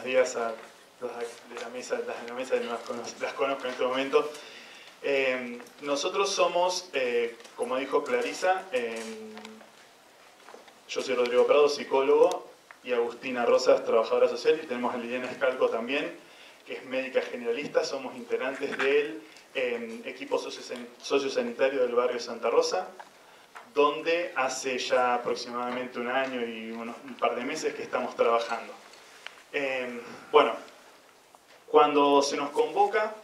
días a los de la mesa, las conozco en este momento. Nosotros somos, como dijo Clarisa, yo soy Rodrigo Prado, psicólogo, y Agustina Rosas, trabajadora social, y tenemos a Liliana Escalco también, que es médica generalista. Somos integrantes del equipo sociosanitario del barrio Santa Rosa, donde hace ya aproximadamente un año y un par de meses que estamos trabajando. Bueno, cuando se nos convoca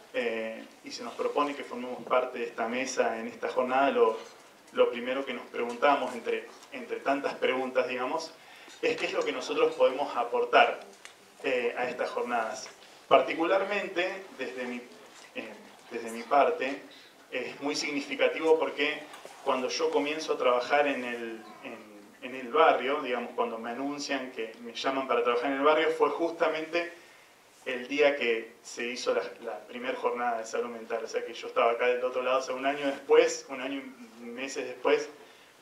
y se nos propone que formemos parte de esta mesa en esta jornada, lo primero que nos preguntamos, entre tantas preguntas, digamos, es qué es lo que nosotros podemos aportar a estas jornadas. Particularmente, desde mi parte, es muy significativo porque cuando yo comienzo a trabajar en el barrio, digamos, cuando me anuncian que me llaman para trabajar en el barrio, fue justamente el día que se hizo la primera jornada de salud mental. O sea que yo estaba acá del otro lado, o sea, un año y meses después,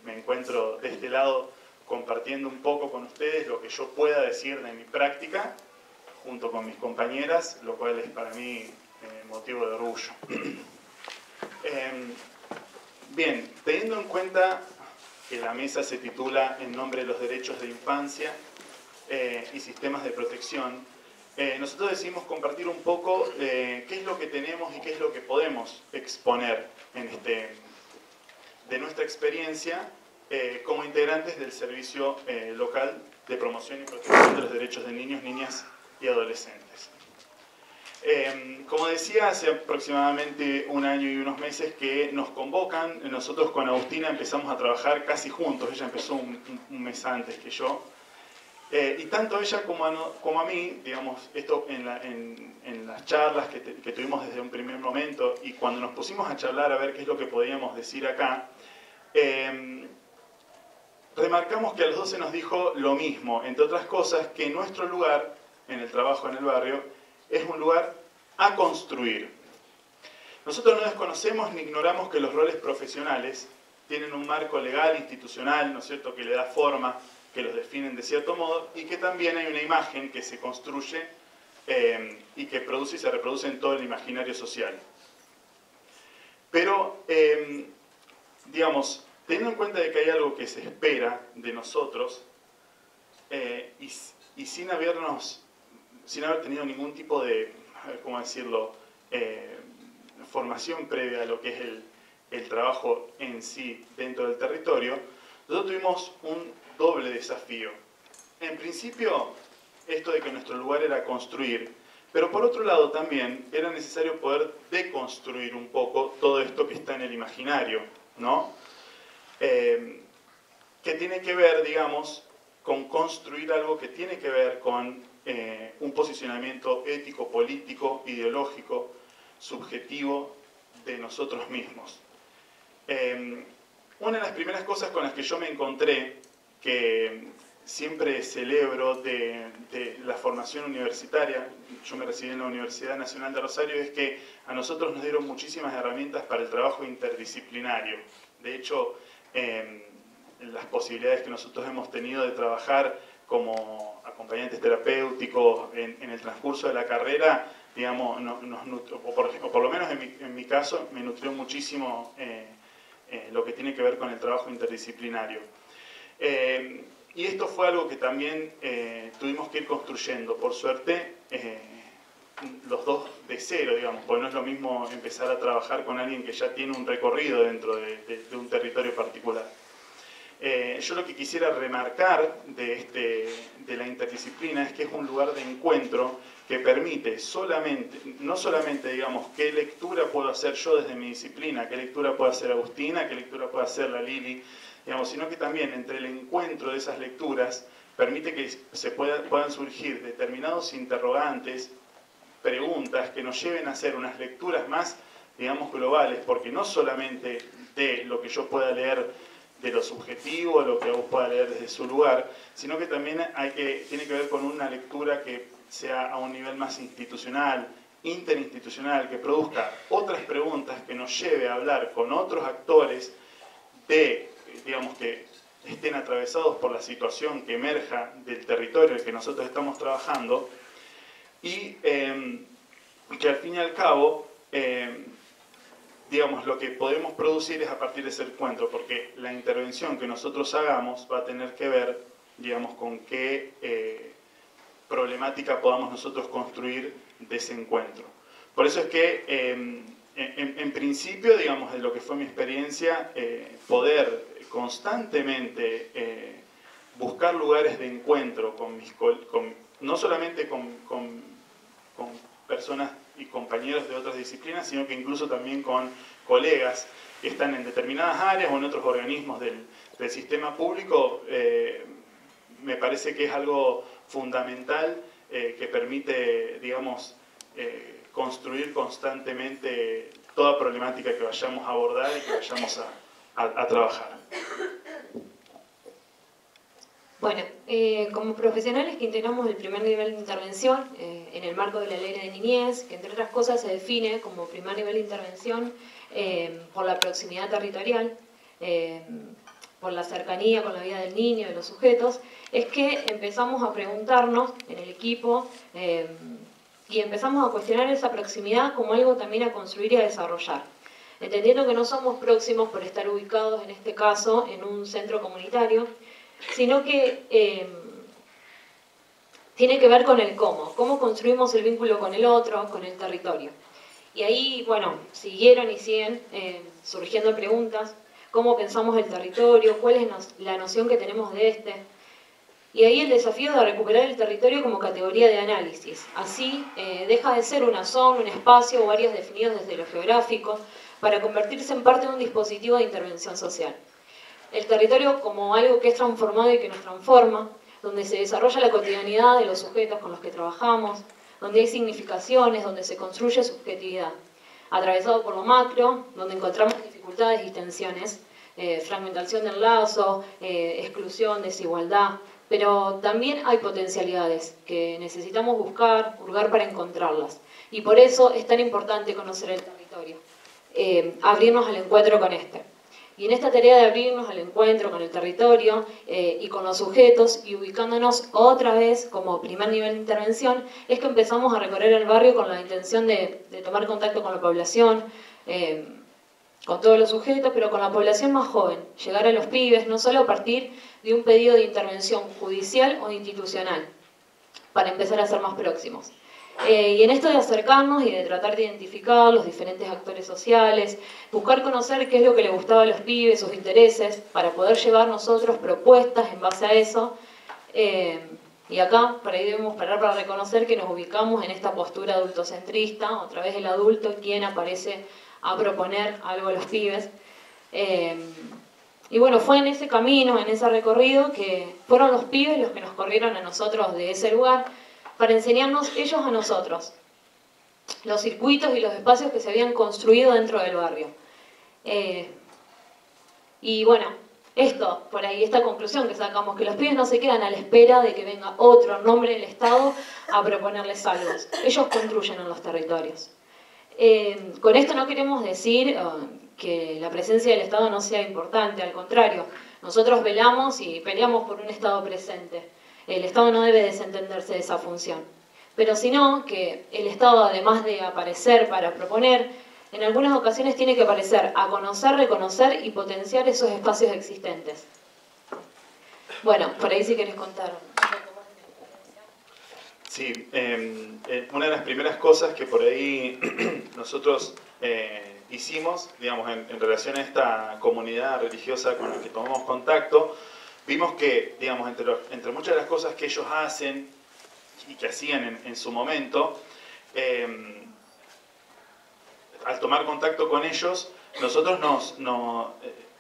me encuentro de este lado compartiendo un poco con ustedes lo que yo pueda decir de mi práctica, junto con mis compañeras, lo cual es para mí motivo de orgullo. Bien, teniendo en cuenta que la mesa se titula En nombre de los derechos de infancia y sistemas de protección, nosotros decidimos compartir un poco qué es lo que tenemos y qué es lo que podemos exponer de nuestra experiencia como integrantes del Servicio Local de Promoción y Protección de los Derechos de Niños, Niñas y Adolescentes. Como decía, hace aproximadamente un año y unos meses que nos convocan. Nosotros con Agustina empezamos a trabajar casi juntos. Ella empezó un mes antes que yo. Y tanto ella como a mí, digamos, esto en las charlas que tuvimos desde un primer momento, y cuando nos pusimos a charlar a ver qué es lo que podíamos decir acá, remarcamos que a los dos se nos dijo lo mismo, entre otras cosas, que nuestro lugar en el trabajo en el barrio es un lugar a construir. Nosotros no desconocemos ni ignoramos que los roles profesionales tienen un marco legal, institucional, ¿no es cierto?, que le da forma, que los definen de cierto modo, y que también hay una imagen que se construye y que produce y se reproduce en todo el imaginario social. Pero, digamos, teniendo en cuenta de que hay algo que se espera de nosotros, y sin haber tenido ningún tipo de, ¿cómo decirlo?, formación previa a lo que es el trabajo en sí dentro del territorio, nosotros tuvimos un doble desafío. En principio, esto de que nuestro lugar era construir, pero por otro lado también era necesario poder deconstruir un poco todo esto que está en el imaginario, ¿no? Que tiene que ver, digamos, con construir algo que tiene que ver con un posicionamiento ético, político, ideológico, subjetivo de nosotros mismos. Una de las primeras cosas con las que yo me encontré, que siempre celebro de la formación universitaria, yo me recibí en la Universidad Nacional de Rosario, es que a nosotros nos dieron muchísimas herramientas para el trabajo interdisciplinario. De hecho, las posibilidades que nosotros hemos tenido de trabajar como acompañantes terapéuticos en el transcurso de la carrera, digamos, o por lo menos en mi caso, me nutrió muchísimo lo que tiene que ver con el trabajo interdisciplinario. Y esto fue algo que también tuvimos que ir construyendo. Por suerte, los dos de cero, digamos, porque no es lo mismo empezar a trabajar con alguien que ya tiene un recorrido dentro de un territorio particular. Yo lo que quisiera remarcar de la interdisciplina es que es un lugar de encuentro que permite no solamente, digamos, qué lectura puedo hacer yo desde mi disciplina, qué lectura puede hacer Agustina, qué lectura puede hacer la Lili, digamos, sino que también entre el encuentro de esas lecturas permite que puedan surgir determinados interrogantes, preguntas que nos lleven a hacer unas lecturas más, digamos, globales, porque no solamente de lo que yo pueda leer de lo subjetivo, lo que vos pueda leer desde su lugar, sino que también tiene que ver con una lectura que sea a un nivel más institucional, interinstitucional, que produzca otras preguntas, que nos lleve a hablar con otros actores digamos, que estén atravesados por la situación que emerja del territorio en el que nosotros estamos trabajando, y que al fin y al cabo, digamos, lo que podemos producir es a partir de ese encuentro, porque la intervención que nosotros hagamos va a tener que ver, digamos, con qué problemática podamos nosotros construir de ese encuentro. Por eso es que, en principio, digamos, de lo que fue mi experiencia, poder constantemente buscar lugares de encuentro no solamente con personas y compañeros de otras disciplinas, sino que incluso también con colegas que están en determinadas áreas o en otros organismos del sistema público, me parece que es algo fundamental que permite, digamos, construir constantemente toda problemática que vayamos a abordar y que vayamos a trabajar. Bueno, como profesionales que integramos el primer nivel de intervención en el marco de la Ley de Niñez, que entre otras cosas se define como primer nivel de intervención por la proximidad territorial, por la cercanía con la vida del niño, de los sujetos, es que empezamos a preguntarnos en el equipo y empezamos a cuestionar esa proximidad como algo también a construir y a desarrollar. Entendiendo que no somos próximos por estar ubicados, en este caso, en un centro comunitario, sino que tiene que ver con el cómo construimos el vínculo con el otro, con el territorio. Y ahí, bueno, siguieron y siguen surgiendo preguntas, cómo pensamos el territorio, cuál es la noción que tenemos de este. Y ahí el desafío de recuperar el territorio como categoría de análisis. Así deja de ser una zona, un espacio o áreas definidos desde lo geográfico para convertirse en parte de un dispositivo de intervención social. El territorio como algo que es transformado y que nos transforma, donde se desarrolla la cotidianidad de los sujetos con los que trabajamos, donde hay significaciones, donde se construye subjetividad. Atravesado por lo macro, donde encontramos dificultades y tensiones, fragmentación del lazo, exclusión, desigualdad, pero también hay potencialidades que necesitamos buscar, hurgar para encontrarlas. Y por eso es tan importante conocer el territorio, abrirnos al encuentro con este. Y en esta tarea de abrirnos al encuentro con el territorio y con los sujetos y ubicándonos otra vez como primer nivel de intervención, es que empezamos a recorrer el barrio con la intención de tomar contacto con la población, con todos los sujetos, pero con la población más joven, llegar a los pibes, no solo a partir de un pedido de intervención judicial o institucional, para empezar a ser más próximos. Y en esto de acercarnos y de tratar de identificar los diferentes actores sociales, buscar conocer qué es lo que le gustaba a los pibes, sus intereses, para poder llevar nosotros propuestas en base a eso. Y acá, por ahí debemos parar para reconocer que nos ubicamos en esta postura adultocentrista, otra vez el adulto quien aparece a proponer algo a los pibes. Y bueno, fue en ese camino, en ese recorrido, que fueron los pibes los que nos corrieron a nosotros de ese lugar, para enseñarnos ellos a nosotros los circuitos y los espacios que se habían construido dentro del barrio. Y bueno, esto, por ahí, esta conclusión que sacamos, que los pibes no se quedan a la espera de que venga otro en nombre del Estado a proponerles algo. Ellos construyen en los territorios. Con esto no queremos decir que la presencia del Estado no sea importante, al contrario, nosotros velamos y peleamos por un Estado presente. El Estado no debe desentenderse de esa función, pero sino que el Estado, además de aparecer para proponer, en algunas ocasiones tiene que aparecer a conocer, reconocer y potenciar esos espacios existentes. Bueno, por ahí sí querés contar. Sí, una de las primeras cosas que por ahí nosotros hicimos, digamos, en relación a esta comunidad religiosa con la que tomamos contacto, vimos que, digamos, entre muchas de las cosas que ellos hacen y que hacían en su momento, al tomar contacto con ellos, nosotros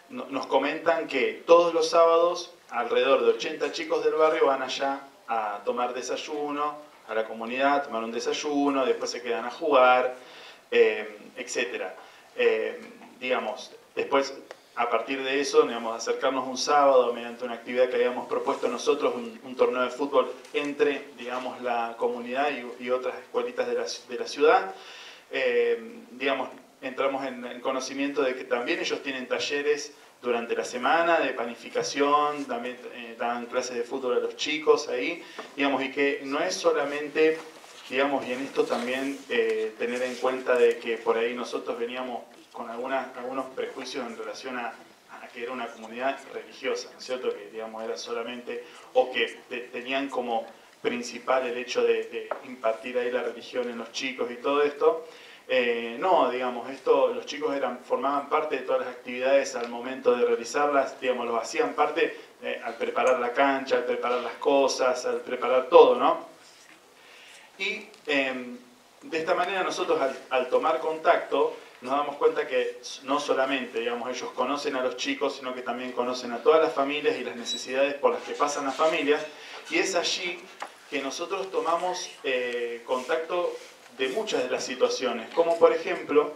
nos comentan que todos los sábados alrededor de 80 chicos del barrio van allá a tomar desayuno, a la comunidad, a tomar un desayuno, después se quedan a jugar, etc. Digamos, después, a partir de eso, digamos, acercarnos un sábado mediante una actividad que habíamos propuesto nosotros, un torneo de fútbol entre, digamos, la comunidad y otras escuelitas de la ciudad. Digamos, entramos en conocimiento de que también ellos tienen talleres durante la semana de panificación, también dan clases de fútbol a los chicos ahí, digamos, y que no es solamente digamos, y en esto también tener en cuenta de que por ahí nosotros veníamos con algunos prejuicios en relación a que era una comunidad religiosa, ¿no es cierto? Que, digamos, era solamente, o que tenían como principal el hecho de impartir ahí la religión en los chicos y todo esto. No, digamos, los chicos formaban parte de todas las actividades al momento de realizarlas, digamos, los hacían parte al preparar la cancha, al preparar las cosas, al preparar todo, ¿no? Y de esta manera nosotros al tomar contacto nos damos cuenta que no solamente, digamos, ellos conocen a los chicos, sino que también conocen a todas las familias y las necesidades por las que pasan las familias, y es allí que nosotros tomamos contacto de muchas de las situaciones, como por ejemplo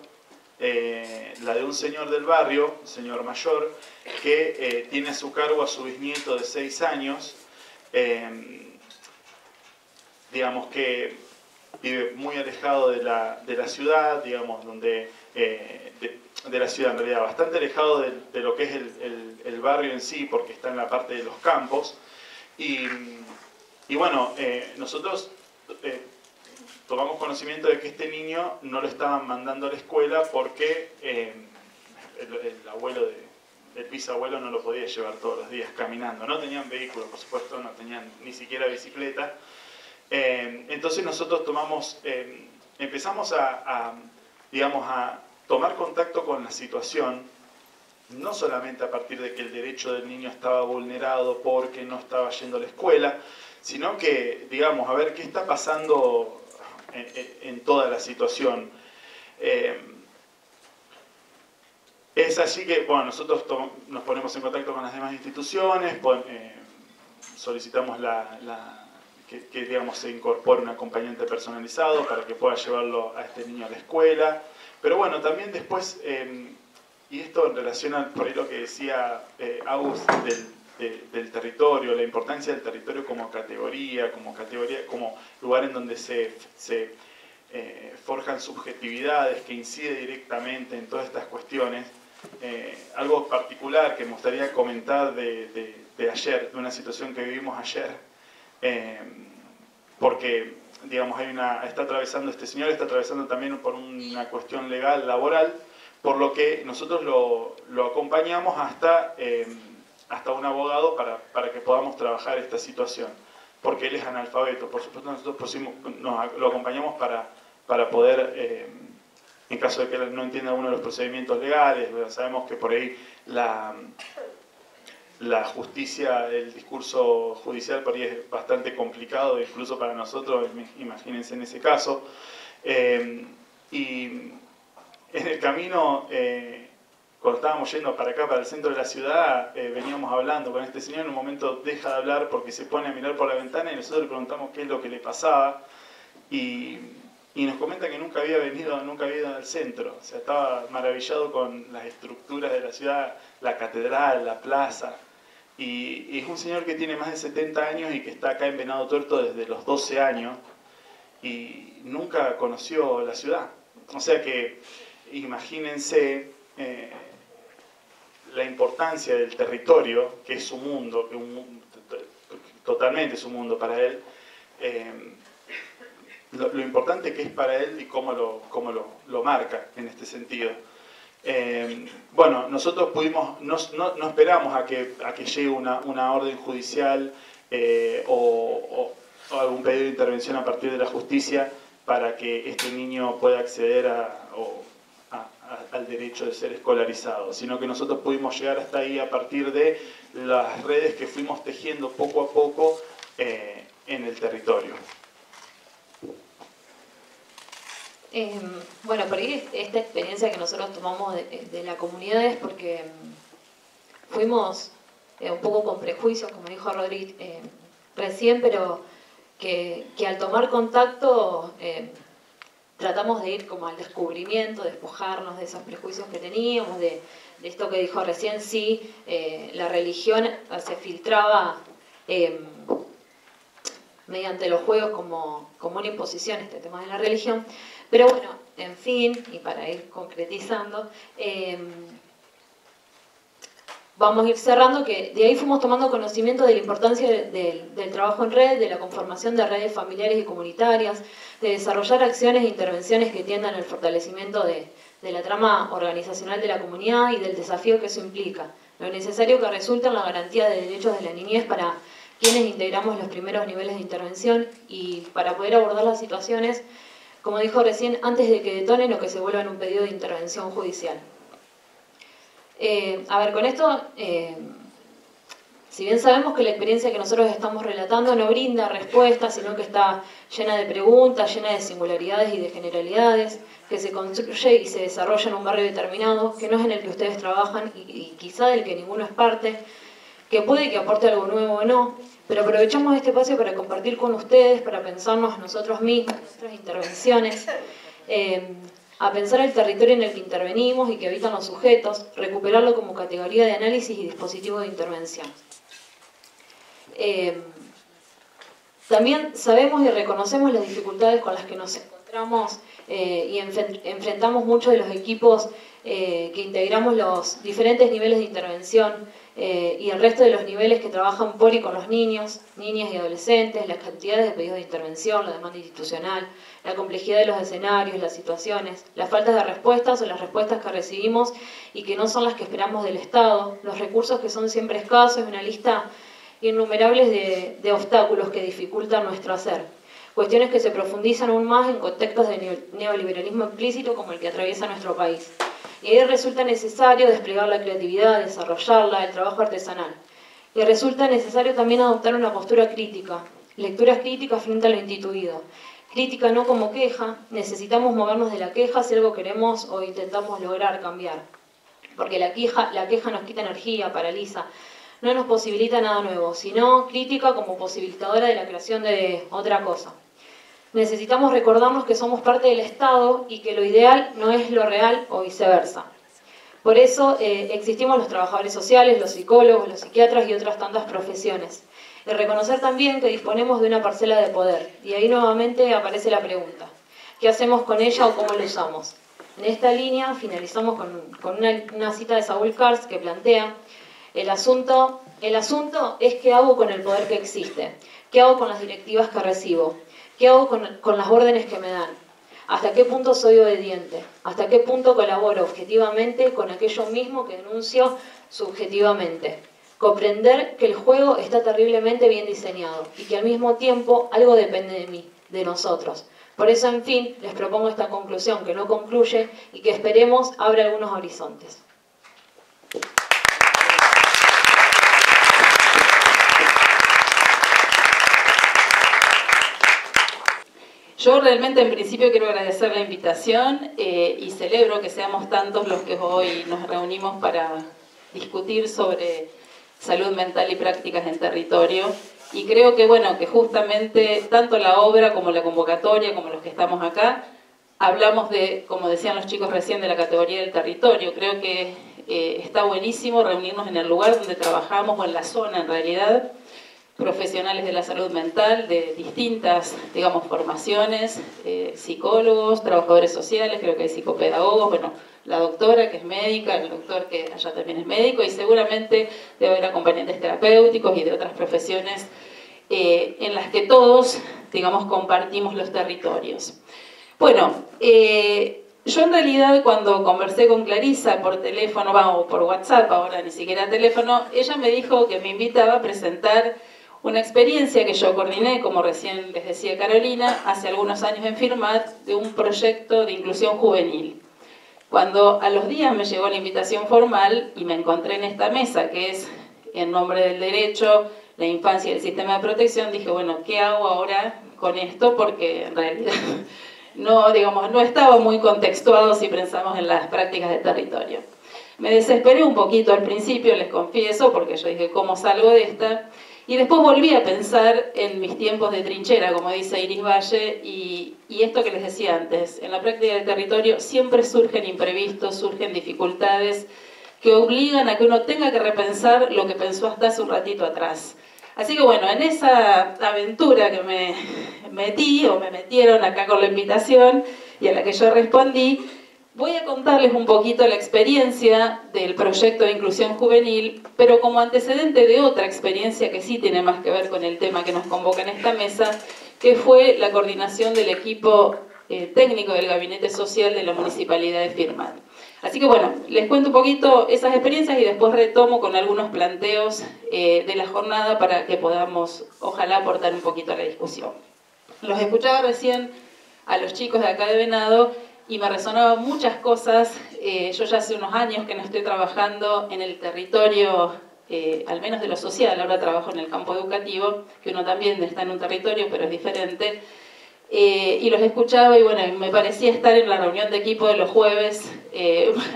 la de un señor del barrio, un señor mayor, que tiene a su cargo a su bisnieto de 6 años, digamos que vive muy alejado de la ciudad, digamos, donde de la ciudad en realidad, bastante alejado de lo que es el barrio en sí, porque está en la parte de los campos. Y bueno, nosotros tomamos conocimiento de que este niño no lo estaban mandando a la escuela porque el abuelo el bisabuelo no lo podía llevar todos los días caminando. No tenían vehículo, por supuesto, no tenían ni siquiera bicicleta. Entonces nosotros empezamos digamos, a tomar contacto con la situación, no solamente a partir de que el derecho del niño estaba vulnerado porque no estaba yendo a la escuela, sino que, digamos, a ver qué está pasando en toda la situación. Es así que, bueno, nosotros nos ponemos en contacto con las demás instituciones, solicitamos que digamos, se incorpore un acompañante personalizado para que pueda llevarlo a este niño a la escuela. Pero bueno, también después, y esto en relación a por ahí lo que decía Agus del territorio, la importancia del territorio como categoría, como lugar en donde se forjan subjetividades, que incide directamente en todas estas cuestiones. Algo particular que me gustaría comentar de ayer, de una situación que vivimos ayer, porque, digamos, este señor está atravesando también por una cuestión legal, laboral, por lo que nosotros lo acompañamos hasta un abogado para que podamos trabajar esta situación, porque él es analfabeto. Por supuesto, nosotros lo acompañamos para poder, en caso de que él no entienda alguno de los procedimientos legales, sabemos que por ahí la justicia, el discurso judicial por ahí es bastante complicado, incluso para nosotros, imagínense en ese caso. Y en el camino, cuando estábamos yendo para acá, para el centro de la ciudad, veníamos hablando con este señor. En un momento deja de hablar porque se pone a mirar por la ventana y nosotros le preguntamos qué es lo que le pasaba. Y nos comenta que nunca había ido al centro. O sea, estaba maravillado con las estructuras de la ciudad, la catedral, la plaza. Y es un señor que tiene más de 70 años y que está acá en Venado Tuerto desde los 12 años y nunca conoció la ciudad. O sea que imagínense la importancia del territorio, que es su mundo, totalmente su mundo para él, lo importante que es para él y cómo lo marca en este sentido. Bueno, nosotros no esperamos a que llegue una orden judicial o algún pedido de intervención a partir de la justicia para que este niño pueda acceder al derecho de ser escolarizado, sino que nosotros pudimos llegar hasta ahí a partir de las redes que fuimos tejiendo poco a poco en el territorio. Bueno, por ahí esta experiencia que nosotros tomamos de la comunidad es porque fuimos un poco con prejuicios, como dijo Rodri recién, pero que al tomar contacto tratamos de ir como al descubrimiento, despojarnos de esos prejuicios que teníamos, de esto que dijo recién, sí, la religión se filtraba mediante los juegos como una imposición, este tema de la religión. Pero bueno, en fin, y para ir concretizando, vamos a ir cerrando, que de ahí fuimos tomando conocimiento de la importancia del trabajo en red, de la conformación de redes familiares y comunitarias, de desarrollar acciones e intervenciones que tiendan al fortalecimiento de la trama organizacional de la comunidad y del desafío que eso implica, lo necesario que resulta en la garantía de derechos de la niñez para quienes integramos los primeros niveles de intervención y para poder abordar las situaciones, como dijo recién, antes de que detonen o que se vuelvan un pedido de intervención judicial. A ver, con esto, si bien sabemos que la experiencia que nosotros estamos relatando no brinda respuestas, sino que está llena de preguntas, llena de singularidades y de generalidades, que se construye y se desarrolla en un barrio determinado, que no es en el que ustedes trabajan y quizá del que ninguno es parte, que puede que aporte algo nuevo o no, pero aprovechamos este espacio para compartir con ustedes, para pensarnos nosotros mismos, nuestras intervenciones, a pensar el territorio en el que intervenimos y que habitan los sujetos, recuperarlo como categoría de análisis y dispositivo de intervención. También sabemos y reconocemos las dificultades con las que nos encontramos y enfrentamos muchos de los equipos que integramos los diferentes niveles de intervención y el resto de los niveles que trabajan por y con los niños, niñas y adolescentes, las cantidades de pedidos de intervención, la demanda institucional, la complejidad de los escenarios, las situaciones, las faltas de respuestas o las respuestas que recibimos y que no son las que esperamos del Estado, los recursos que son siempre escasos y una lista innumerables de obstáculos que dificultan nuestro hacer. Cuestiones que se profundizan aún más en contextos de neoliberalismo implícito como el que atraviesa nuestro país. Y ahí resulta necesario desplegar la creatividad, desarrollarla, el trabajo artesanal. Y resulta necesario también adoptar una postura crítica, lecturas críticas frente a lo instituido. Crítica no como queja, necesitamos movernos de la queja si algo queremos o intentamos lograr cambiar. Porque la queja nos quita energía, paraliza, no nos posibilita nada nuevo, sino crítica como posibilitadora de la creación de otra cosa. Necesitamos recordarnos que somos parte del Estado y que lo ideal no es lo real o viceversa. Por eso existimos los trabajadores sociales, los psicólogos, los psiquiatras y otras tantas profesiones. Y reconocer también que disponemos de una parcela de poder. Y ahí nuevamente aparece la pregunta: ¿qué hacemos con ella o cómo la usamos? En esta línea finalizamos con una cita de Saúl Kars que plantea: el asunto es qué hago con el poder que existe, qué hago con las directivas que recibo, qué hago con las órdenes que me dan, hasta qué punto soy obediente, hasta qué punto colaboro objetivamente con aquello mismo que denuncio subjetivamente. Comprender que el juego está terriblemente bien diseñado y que al mismo tiempo algo depende de mí, de nosotros. Por eso, en fin, les propongo esta conclusión que no concluye y que esperemos abra algunos horizontes. Yo realmente en principio quiero agradecer la invitación y celebro que seamos tantos los que hoy nos reunimos para discutir sobre salud mental y prácticas en territorio. Y creo que, bueno, que justamente tanto la obra como la convocatoria, como los que estamos acá, hablamos de, como decían los chicos recién, de la categoría del territorio. Creo que está buenísimo reunirnos en el lugar donde trabajamos o en la zona, en realidad, profesionales de la salud mental, de distintas, digamos, formaciones, psicólogos, trabajadores sociales, creo que hay psicopedagogos, bueno, la doctora que es médica, el doctor que allá también es médico, y seguramente debe haber acompañantes terapéuticos y de otras profesiones en las que todos, digamos, compartimos los territorios. Bueno, yo en realidad cuando conversé con Clarisa por teléfono, o por WhatsApp, ahora ni siquiera teléfono, ella me dijo que me invitaba a presentar una experiencia que yo coordiné, como recién les decía Carolina, hace algunos años en Firmat, de un proyecto de inclusión juvenil. Cuando a los días me llegó la invitación formal y me encontré en esta mesa, que es en nombre del derecho, la infancia y el sistema de protección, dije, bueno, ¿qué hago ahora con esto? Porque en realidad no, digamos, no estaba muy contextuado si pensamos en las prácticas de territorio. Me desesperé un poquito al principio, les confieso, porque yo dije, ¿cómo salgo de esta? Y después volví a pensar en mis tiempos de trinchera, como dice Iris Valle, y esto que les decía antes, en la práctica del territorio siempre surgen imprevistos, surgen dificultades que obligan a que uno tenga que repensar lo que pensó hasta hace un ratito atrás. Así que bueno, en esa aventura que me metí, o me metieron acá con la invitación, y a la que yo respondí, Voy a contarles un poquito la experiencia del proyecto de inclusión juvenil, pero como antecedente de otra experiencia que sí tiene más que ver con el tema que nos convoca en esta mesa, que fue la coordinación del equipo técnico del Gabinete Social de la Municipalidad de Firmat. Así que bueno, les cuento un poquito esas experiencias y después retomo con algunos planteos de la jornada para que podamos, ojalá, aportar un poquito a la discusión. Los escuchaba recién a los chicos de acá de Venado y me resonaban muchas cosas. Yo ya hace unos años que no estoy trabajando en el territorio, al menos de lo social, ahora trabajo en el campo educativo, que uno también está en un territorio, pero es diferente. Y los escuchaba y bueno, me parecía estar en la reunión de equipo de los jueves,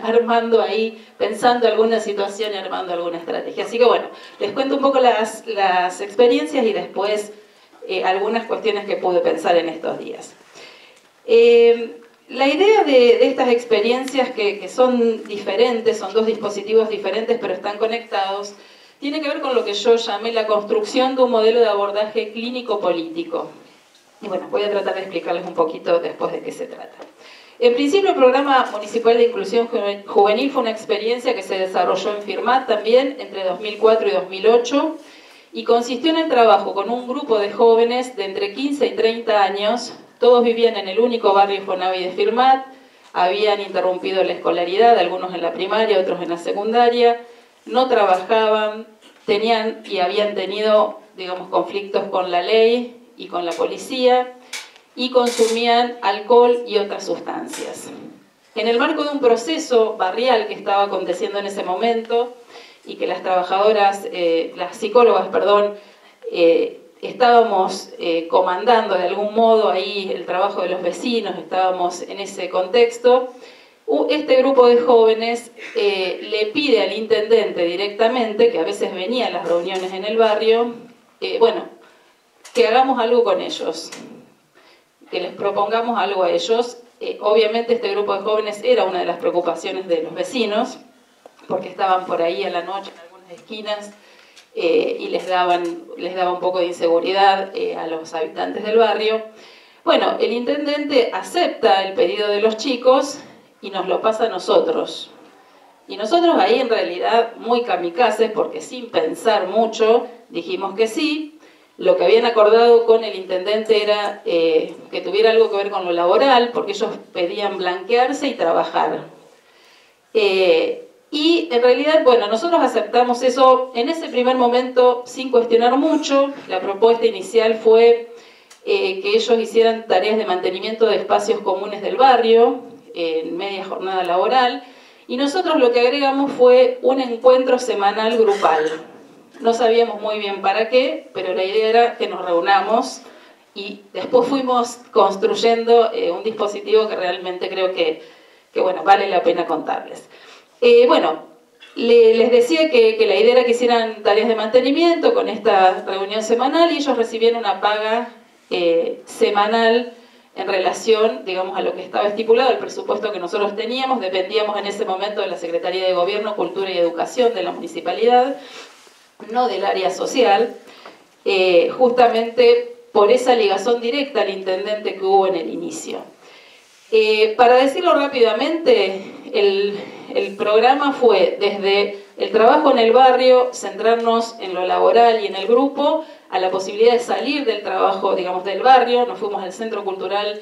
armando ahí, pensando alguna situación y armando alguna estrategia. Así que bueno, les cuento un poco las experiencias y después algunas cuestiones que pude pensar en estos días. La idea de estas experiencias que son diferentes, son dos dispositivos diferentes pero están conectados, tiene que ver con lo que yo llamé la construcción de un modelo de abordaje clínico-político. Y bueno, voy a tratar de explicarles un poquito después de qué se trata. En principio, el Programa Municipal de Inclusión Juvenil fue una experiencia que se desarrolló en Firmat también entre 2004 y 2008 y consistió en el trabajo con un grupo de jóvenes de entre 15 y 30 años. Todos vivían en el único barrio Fonavi de Firmat, habían interrumpido la escolaridad, algunos en la primaria, otros en la secundaria, no trabajaban, tenían y habían tenido, digamos, conflictos con la ley y con la policía, y consumían alcohol y otras sustancias. En el marco de un proceso barrial que estaba aconteciendo en ese momento, y que las trabajadoras, las psicólogas, perdón, estábamos comandando de algún modo ahí el trabajo de los vecinos, estábamos en ese contexto, este grupo de jóvenes le pide al intendente directamente, que a veces venía a las reuniones en el barrio, bueno, que hagamos algo con ellos, que les propongamos algo a ellos. Obviamente este grupo de jóvenes era una de las preocupaciones de los vecinos, porque estaban por ahí a la noche en algunas esquinas y les daba un poco de inseguridad a los habitantes del barrio. Bueno, el intendente acepta el pedido de los chicos y nos lo pasa a nosotros. Y nosotros ahí en realidad muy kamikazes, porque sin pensar mucho dijimos que sí. Lo que habían acordado con el intendente era que tuviera algo que ver con lo laboral, porque ellos pedían blanquearse y trabajar. Y en realidad, bueno, nosotros aceptamos eso en ese primer momento sin cuestionar mucho. La propuesta inicial fue que ellos hicieran tareas de mantenimiento de espacios comunes del barrio, en media jornada laboral, y nosotros lo que agregamos fue un encuentro semanal grupal. No sabíamos muy bien para qué, pero la idea era que nos reunamos y después fuimos construyendo un dispositivo que realmente creo que bueno, vale la pena contarles. Bueno, les decía que la idea era que hicieran tareas de mantenimiento con esta reunión semanal y ellos recibían una paga semanal en relación, digamos, a lo que estaba estipulado, el presupuesto que nosotros teníamos. Dependíamos en ese momento de la Secretaría de Gobierno, Cultura y Educación de la municipalidad, no del área social, justamente por esa ligazón directa al intendente que hubo en el inicio. Para decirlo rápidamente, el programa fue desde el trabajo en el barrio, centrarnos en lo laboral y en el grupo, a la posibilidad de salir del trabajo, digamos, del barrio. Nos fuimos al Centro Cultural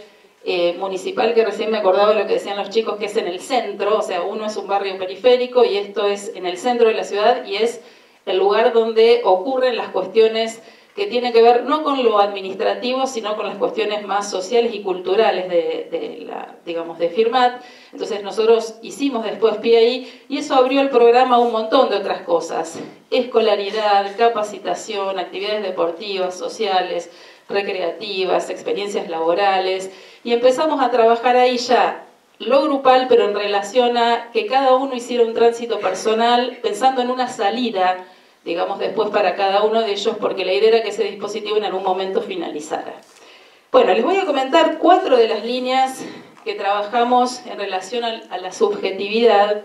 Municipal, que recién me acordaba de lo que decían los chicos, que es en el centro, o sea, uno es un barrio periférico y esto es en el centro de la ciudad y es el lugar donde ocurren las cuestiones que tienen que ver no con lo administrativo, sino con las cuestiones más sociales y culturales de Firmat. Entonces nosotros hicimos después pie ahí y eso abrió el programa a un montón de otras cosas. Escolaridad, capacitación, actividades deportivas, sociales, recreativas, experiencias laborales, y empezamos a trabajar ahí ya lo grupal, pero en relación a que cada uno hiciera un tránsito personal, pensando en una salida, digamos, después para cada uno de ellos, porque la idea era que ese dispositivo en algún momento finalizara. Bueno, les voy a comentar 4 de las líneas que trabajamos en relación a la subjetividad.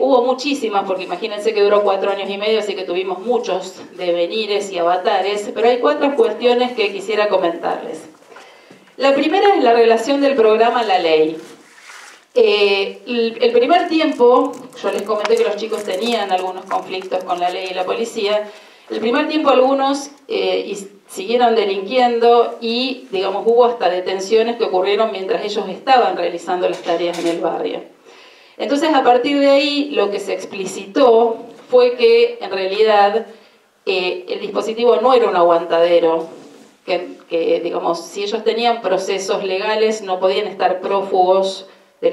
Hubo muchísimas, porque imagínense que duró 4 años y medio, así que tuvimos muchos devenires y avatares, pero hay 4 cuestiones que quisiera comentarles. La primera es la relación del programa a la ley. El primer tiempo, yo les comenté que los chicos tenían algunos conflictos con la ley y la policía. El primer tiempo algunos siguieron delinquiendo y, digamos, hubo hasta detenciones que ocurrieron mientras ellos estaban realizando las tareas en el barrio. Entonces, a partir de ahí, lo que se explicitó fue que, en realidad, el dispositivo no era un aguantadero, que, digamos, si ellos tenían procesos legales, no podían estar prófugos de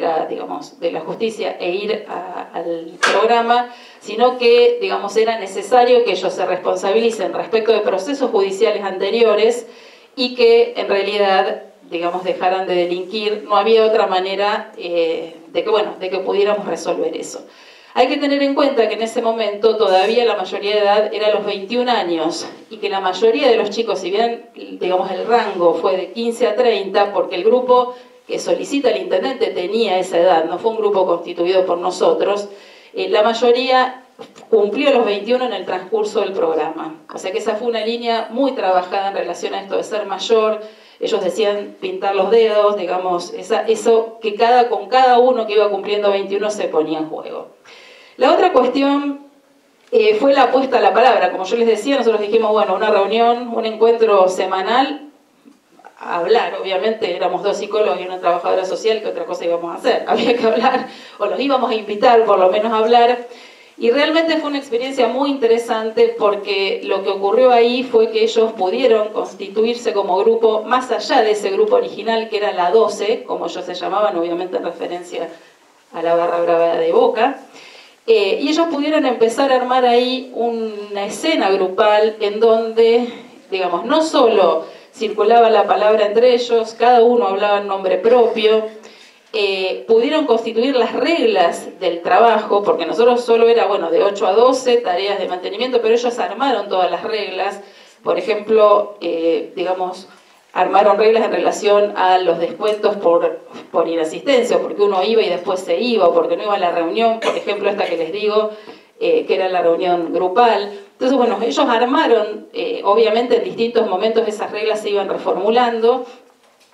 la justicia e ir al programa, sino que, digamos, era necesario que ellos se responsabilicen respecto de procesos judiciales anteriores y que, en realidad, digamos, dejaran de delinquir. No había otra manera de que pudiéramos resolver eso. Hay que tener en cuenta que en ese momento todavía la mayoría de edad era los 21 años y que la mayoría de los chicos, si bien, digamos, el rango fue de 15 a 30, porque el grupo que solicita el intendente tenía esa edad, no fue un grupo constituido por nosotros, la mayoría cumplió los 21 en el transcurso del programa. O sea que esa fue una línea muy trabajada en relación a esto de ser mayor. Ellos decían pintar los dedos, digamos, eso que con cada uno que iba cumpliendo 21 se ponía en juego. La otra cuestión fue la apuesta a la palabra. Como yo les decía, nosotros dijimos, bueno, una reunión, un encuentro semanal, a hablar. Obviamente éramos 2 psicólogos y una trabajadora social, ¿qué otra cosa íbamos a hacer? Había que hablar, o los íbamos a invitar por lo menos a hablar. Y realmente fue una experiencia muy interesante porque lo que ocurrió ahí fue que ellos pudieron constituirse como grupo, más allá de ese grupo original que era la 12, como ellos se llamaban, obviamente en referencia a la barra brava de Boca. Y ellos pudieron empezar a armar ahí una escena grupal en donde, digamos, no solo circulaba la palabra entre ellos, cada uno hablaba en nombre propio, pudieron constituir las reglas del trabajo, porque nosotros solo era, bueno, de 8 a 12, tareas de mantenimiento, pero ellos armaron todas las reglas. Por ejemplo, digamos, armaron reglas en relación a los descuentos por inasistencia, porque uno iba y después se iba, o porque no iba a la reunión, por ejemplo, esta que les digo, que era la reunión grupal. Entonces, bueno, ellos armaron, obviamente en distintos momentos esas reglas se iban reformulando,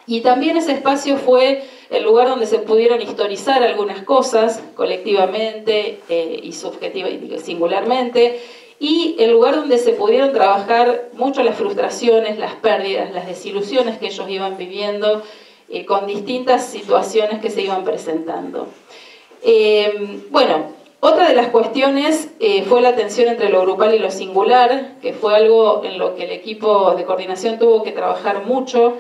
y también ese espacio fue el lugar donde se pudieron historizar algunas cosas colectivamente y singularmente, y el lugar donde se pudieron trabajar mucho las frustraciones, las pérdidas, las desilusiones que ellos iban viviendo con distintas situaciones que se iban presentando. Bueno, otra de las cuestiones fue la tensión entre lo grupal y lo singular, que fue algo en lo que el equipo de coordinación tuvo que trabajar mucho,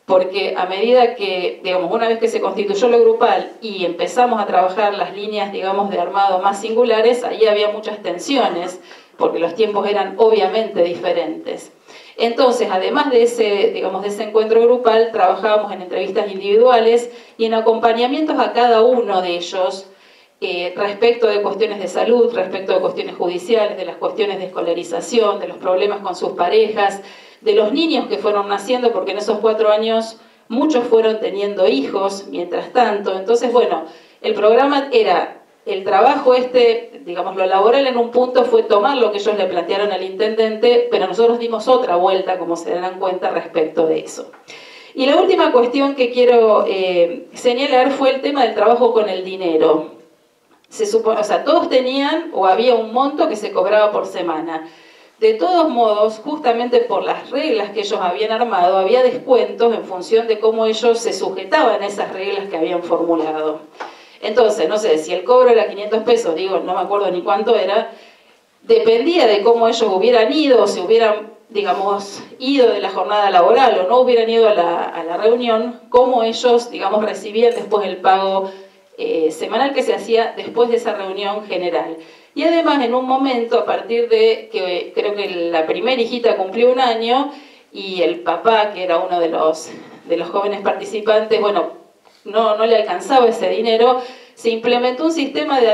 porque a medida que, digamos, una vez que se constituyó lo grupal y empezamos a trabajar las líneas, digamos, de armado más singulares, ahí había muchas tensiones, porque los tiempos eran obviamente diferentes. Entonces, además de ese, digamos, de ese encuentro grupal, trabajábamos en entrevistas individuales y en acompañamientos a cada uno de ellos respecto de cuestiones de salud, respecto de cuestiones judiciales, de las cuestiones de escolarización, de los problemas con sus parejas, de los niños que fueron naciendo, porque en esos 4 años muchos fueron teniendo hijos mientras tanto. Entonces, bueno, el programa era el trabajo digamos, lo laboral en un punto fue tomar lo que ellos le plantearon al intendente, pero nosotros dimos otra vuelta, como se darán cuenta, respecto de eso. Y la última cuestión que quiero señalar fue el tema del trabajo con el dinero. Se supone, o sea, todos tenían o había un monto que se cobraba por semana. De todos modos, justamente por las reglas que ellos habían armado, había descuentos en función de cómo ellos se sujetaban a esas reglas que habían formulado. Entonces, no sé, si el cobro era 500 pesos, digo, no me acuerdo ni cuánto era, dependía de cómo ellos hubieran ido, o si hubieran, digamos, ido de la jornada laboral o no hubieran ido a la reunión, cómo ellos, digamos, recibían después el pago semanal que se hacía después de esa reunión general. Y además, en un momento, a partir de que creo que la primera hijita cumplió 1 año y el papá, que era uno de los jóvenes participantes, bueno, no le alcanzaba ese dinero, se implementó un sistema de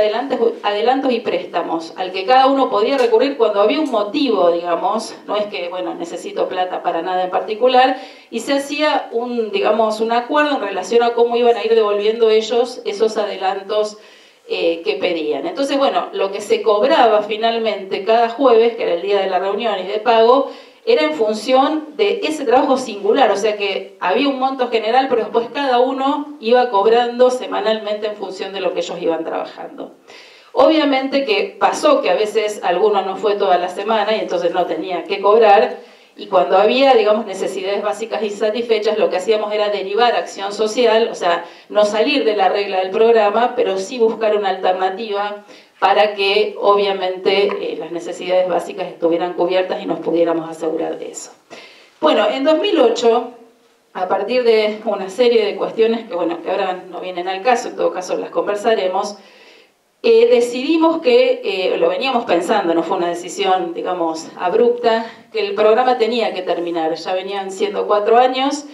adelantos y préstamos al que cada uno podía recurrir cuando había un motivo, digamos, no es que, bueno, necesito plata para nada en particular, y se hacía digamos, un acuerdo en relación a cómo iban a ir devolviendo ellos esos adelantos que pedían. Entonces, bueno, lo que se cobraba finalmente cada jueves, que era el día de la reunión y de pago, era en función de ese trabajo singular, o sea que había un monto general, pero después cada uno iba cobrando semanalmente en función de lo que ellos iban trabajando. Obviamente que pasó que a veces alguno no fue toda la semana y entonces no tenía que cobrar, y cuando había, digamos, necesidades básicas insatisfechas, lo que hacíamos era derivar acción social, o sea, no salir de la regla del programa, pero sí buscar una alternativa para que, obviamente, las necesidades básicas estuvieran cubiertas y nos pudiéramos asegurar de eso. Bueno, en 2008, a partir de una serie de cuestiones que, bueno, que ahora no vienen al caso, en todo caso las conversaremos, decidimos que, lo veníamos pensando, no fue una decisión, digamos, abrupta, que el programa tenía que terminar. Ya venían siendo 4 años,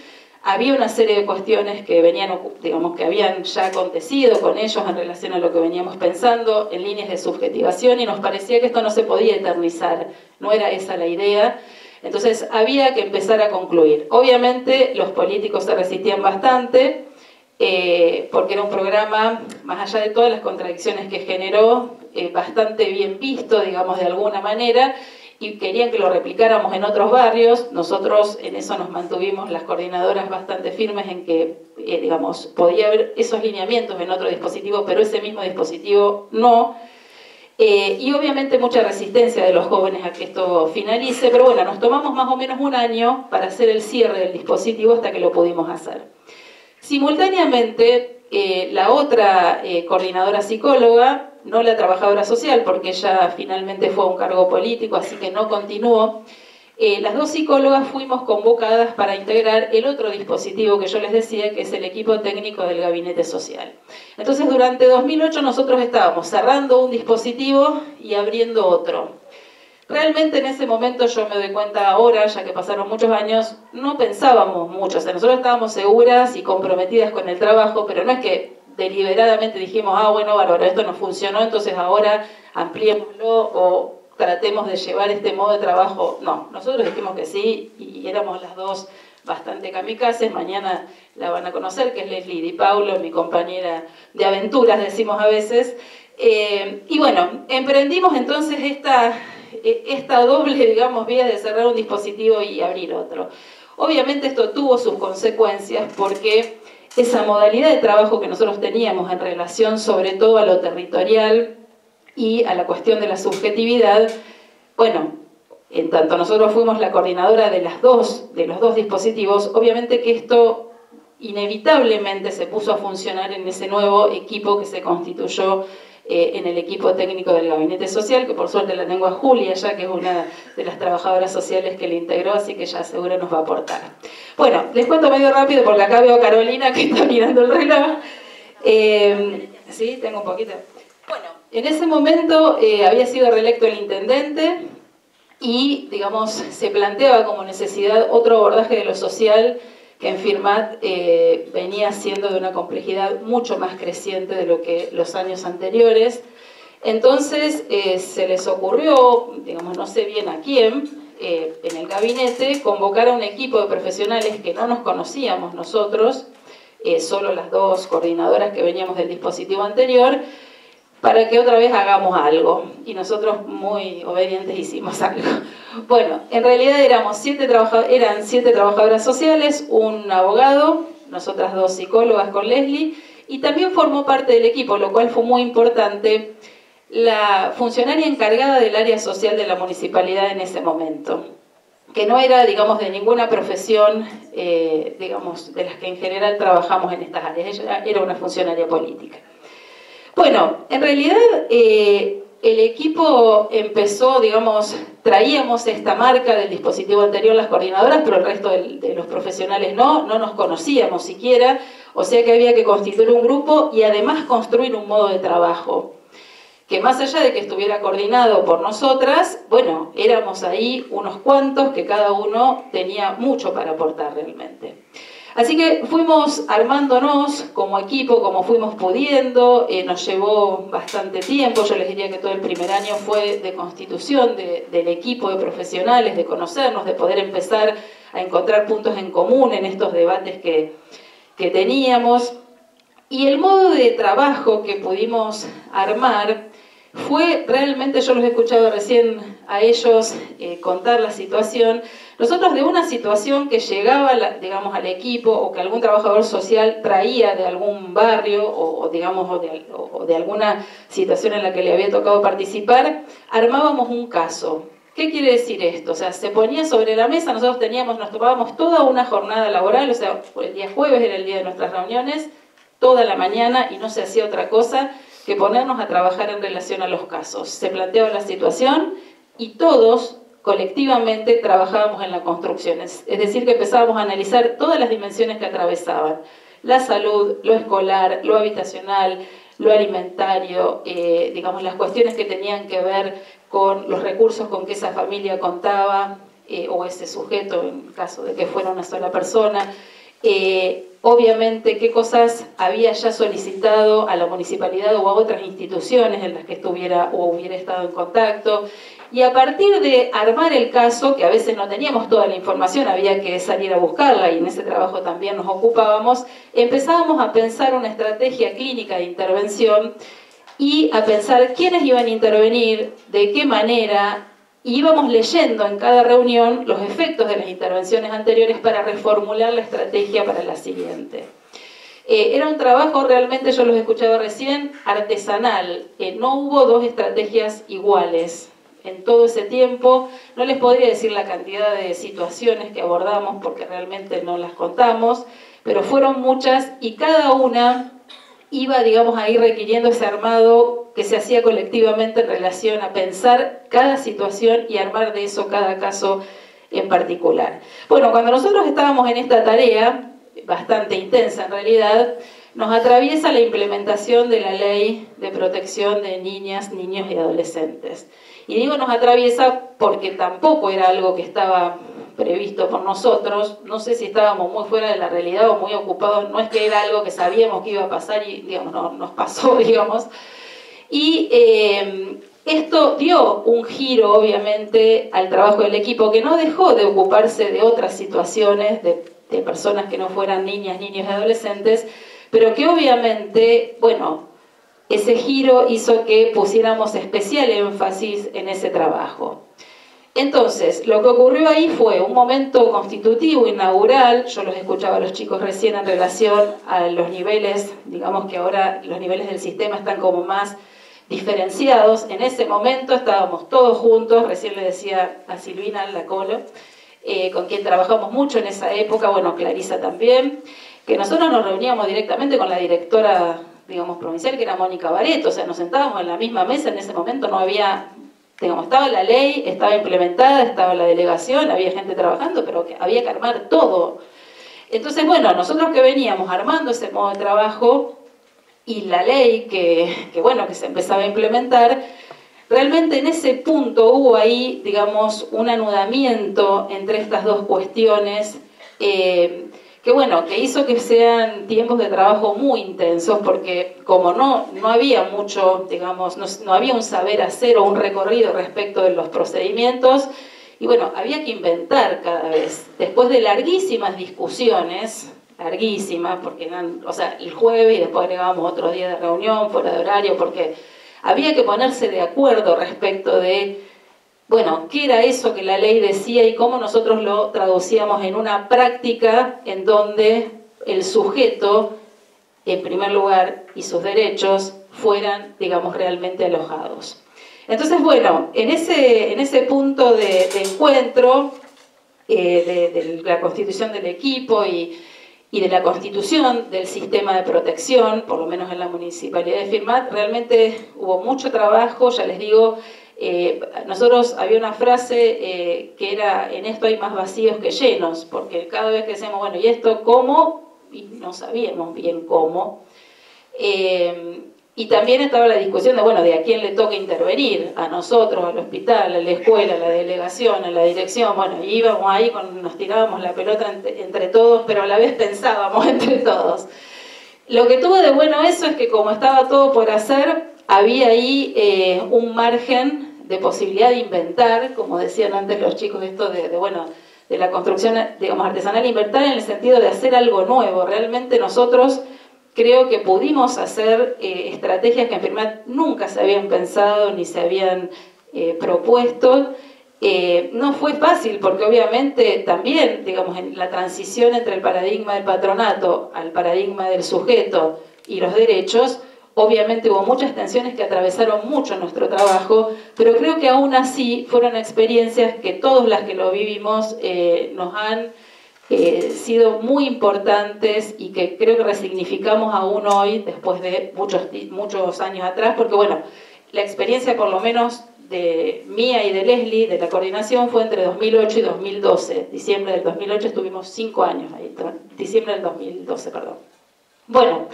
había una serie de cuestiones que venían, digamos, que habían ya acontecido con ellos en relación a lo que veníamos pensando, en líneas de subjetivación, y nos parecía que esto no se podía eternizar, no era esa la idea. Entonces había que empezar a concluir. Obviamente los políticos se resistían bastante, porque era un programa, más allá de todas las contradicciones que generó, bastante bien visto, digamos, de alguna manera, y querían que lo replicáramos en otros barrios. Nosotros en eso nos mantuvimos, las coordinadoras, bastante firmes en que, digamos, podía haber esos lineamientos en otro dispositivo, pero ese mismo dispositivo no. Y obviamente mucha resistencia de los jóvenes a que esto finalice, pero bueno, nos tomamos más o menos un año para hacer el cierre del dispositivo hasta que lo pudimos hacer. Simultáneamente, la otra coordinadora psicóloga, no la trabajadora social, porque ella finalmente fue a un cargo político, así que no continuó, las dos psicólogas fuimos convocadas para integrar el otro dispositivo que yo les decía, que es el equipo técnico del Gabinete Social. Entonces, durante 2008 nosotros estábamos cerrando un dispositivo y abriendo otro. Realmente en ese momento, yo me doy cuenta ahora, ya que pasaron muchos años, no pensábamos mucho. O sea, nosotros estábamos seguras y comprometidas con el trabajo, pero no es que deliberadamente dijimos, ah, bueno, bárbaro, esto no funcionó, entonces ahora ampliémoslo o tratemos de llevar este modo de trabajo. No, nosotros dijimos que sí y éramos las dos bastante kamikazes. Mañana la van a conocer, que es Leslie Di Paulo, mi compañera de aventuras, decimos a veces. Y bueno, emprendimos entonces esta doble, digamos, vía de cerrar un dispositivo y abrir otro. Obviamente esto tuvo sus consecuencias, porque esa modalidad de trabajo que nosotros teníamos en relación sobre todo a lo territorial y a la cuestión de la subjetividad, bueno, en tanto nosotros fuimos la coordinadora de los dos dispositivos, obviamente que esto inevitablemente se puso a funcionar en ese nuevo equipo que se constituyó en el equipo técnico del Gabinete Social, que por suerte la tengo a Julia ya, que es una de las trabajadoras sociales que le integró, así que ya seguro nos va a aportar. Bueno, les cuento medio rápido porque acá veo a Carolina que está mirando el reloj. Sí, tengo un poquito. Bueno, en ese momento había sido reelecto el intendente y, digamos, se planteaba como necesidad otro abordaje de lo social, que en Firmat venía siendo de una complejidad mucho más creciente de lo que los años anteriores. Entonces se les ocurrió, digamos, no sé bien a quién, en el gabinete, convocar a un equipo de profesionales que no nos conocíamos nosotros, solo las dos coordinadoras que veníamos del dispositivo anterior, para que otra vez hagamos algo. Y nosotros, muy obedientes, hicimos algo. Bueno, en realidad eran 7 trabajadoras sociales, un abogado, nosotras 2 psicólogas con Leslie, y también formó parte del equipo, lo cual fue muy importante, la funcionaria encargada del área social de la municipalidad en ese momento, que no era, digamos, de ninguna profesión, digamos, de las que en general trabajamos en estas áreas. Ella era una funcionaria política. Bueno, en realidad el equipo empezó, digamos, traíamos esta marca del dispositivo anterior las coordinadoras, pero el resto de los profesionales no nos conocíamos siquiera, o sea que había que constituir un grupo y además construir un modo de trabajo, que más allá de que estuviera coordinado por nosotras, bueno, éramos ahí unos cuantos que cada uno tenía mucho para aportar realmente. Así que fuimos armándonos como equipo, como fuimos pudiendo, nos llevó bastante tiempo. Yo les diría que todo el primer año fue de constitución del equipo de profesionales, de conocernos, de poder empezar a encontrar puntos en común en estos debates que teníamos. Y el modo de trabajo que pudimos armar fue realmente, yo los he escuchado recién a ellos contar la situación, nosotros de una situación que llegaba, digamos, al equipo o que algún trabajador social traía de algún barrio o digamos, o de alguna situación en la que le había tocado participar, armábamos un caso. ¿Qué quiere decir esto? O sea, se ponía sobre la mesa, nosotros nos tomábamos toda una jornada laboral, o sea, el día jueves era el día de nuestras reuniones, toda la mañana, y no se hacía otra cosa que ponernos a trabajar en relación a los casos. Se planteaba la situación y todos colectivamente trabajábamos en la construcción, es decir, que empezábamos a analizar todas las dimensiones que atravesaban: la salud, lo escolar, lo habitacional, lo alimentario, digamos, las cuestiones que tenían que ver con los recursos con que esa familia contaba, o ese sujeto, en caso de que fuera una sola persona. Obviamente, qué cosas había ya solicitado a la municipalidad o a otras instituciones en las que estuviera o hubiera estado en contacto. Y a partir de armar el caso, que a veces no teníamos toda la información, había que salir a buscarla y en ese trabajo también nos ocupábamos, empezábamos a pensar una estrategia clínica de intervención y a pensar quiénes iban a intervenir, de qué manera. Y íbamos leyendo en cada reunión los efectos de las intervenciones anteriores para reformular la estrategia para la siguiente. Era un trabajo realmente, yo los escuchaba recién, artesanal. No hubo dos estrategias iguales en todo ese tiempo. No les podría decir la cantidad de situaciones que abordamos porque realmente no las contamos, pero fueron muchas y cada una iba, digamos, a ir requiriendo ese armado que se hacía colectivamente en relación a pensar cada situación y armar de eso cada caso en particular. Bueno, cuando nosotros estábamos en esta tarea, bastante intensa en realidad, nos atraviesa la implementación de la Ley de Protección de Niñas, Niños y Adolescentes. Y digo nos atraviesa porque tampoco era algo que estaba previsto por nosotros, no sé si estábamos muy fuera de la realidad o muy ocupados, no es que era algo que sabíamos que iba a pasar y, digamos, no, nos pasó, digamos. Y esto dio un giro, obviamente, al trabajo del equipo, que no dejó de ocuparse de otras situaciones, de personas que no fueran niñas, niños y adolescentes, pero que obviamente, bueno, ese giro hizo que pusiéramos especial énfasis en ese trabajo. Entonces, lo que ocurrió ahí fue un momento constitutivo, inaugural. Yo los escuchaba a los chicos recién en relación a los niveles, digamos que ahora los niveles del sistema están como más diferenciados. En ese momento estábamos todos juntos, recién le decía a Silvina Lacolo, con quien trabajamos mucho en esa época, bueno, Clarisa también, que nosotros nos reuníamos directamente con la directora, digamos, provincial, que era Mónica Bareto, o sea, nos sentábamos en la misma mesa. En ese momento no había, digamos, estaba la ley, estaba implementada, estaba la delegación, había gente trabajando, pero que había que armar todo. Entonces, bueno, nosotros que veníamos armando ese modo de trabajo y la ley bueno, que se empezaba a implementar, realmente en ese punto hubo ahí, digamos, un anudamiento entre estas dos cuestiones, que bueno, que hizo que sean tiempos de trabajo muy intensos, porque como no había mucho, digamos, no había un saber hacer o un recorrido respecto de los procedimientos, y bueno, había que inventar cada vez. Después de larguísimas discusiones, larguísimas, porque eran, o sea, el jueves y después agregábamos otro día de reunión fuera de horario, porque había que ponerse de acuerdo respecto de, bueno, qué era eso que la ley decía y cómo nosotros lo traducíamos en una práctica en donde el sujeto, en primer lugar, y sus derechos fueran, digamos, realmente alojados. Entonces, bueno, en ese punto de encuentro de la constitución del equipo y de la constitución del sistema de protección, por lo menos en la Municipalidad de Firmat, realmente hubo mucho trabajo, ya les digo. Nosotros había una frase que era: en esto hay más vacíos que llenos, porque cada vez que decíamos, bueno, ¿y esto cómo? Y no sabíamos bien cómo. Y también estaba la discusión de, bueno, de a quién le toca intervenir, a nosotros, al hospital, a la escuela, a la delegación, a la dirección. Bueno, íbamos ahí, nos tirábamos la pelota entre todos, pero a la vez pensábamos entre todos. Lo que tuvo de bueno eso es que como estaba todo por hacer, había ahí un margen de posibilidad de inventar, como decían antes los chicos, esto de la construcción, digamos, artesanal, inventar en el sentido de hacer algo nuevo. Realmente nosotros creo que pudimos hacer estrategias que en Firmat nunca se habían pensado ni se habían propuestos. No fue fácil porque obviamente también, digamos, en la transición entre el paradigma del patronato al paradigma del sujeto y los derechos, obviamente hubo muchas tensiones que atravesaron mucho nuestro trabajo, pero creo que aún así fueron experiencias que todas las que lo vivimos nos han sido muy importantes y que creo que resignificamos aún hoy, después de muchos años atrás, porque bueno, la experiencia por lo menos de mía y de Leslie, de la coordinación, fue entre 2008 y 2012. Diciembre del 2008 estuvimos 5 años ahí, diciembre del 2012, perdón. Bueno,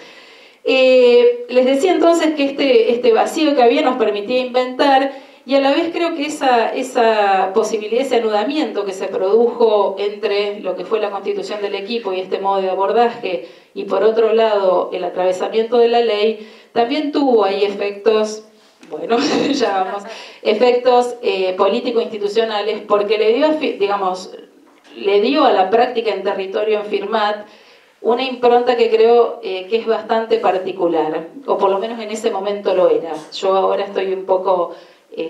les decía entonces que este vacío que había nos permitía inventar, y a la vez creo que esa posibilidad, ese anudamiento que se produjo entre lo que fue la constitución del equipo y este modo de abordaje, y por otro lado el atravesamiento de la ley, también tuvo ahí efectos, bueno, ya vamos, efectos político-institucionales, porque le dio a la práctica en territorio en Firmat una impronta que creo que es bastante particular, o por lo menos en ese momento lo era. Yo ahora estoy un poco,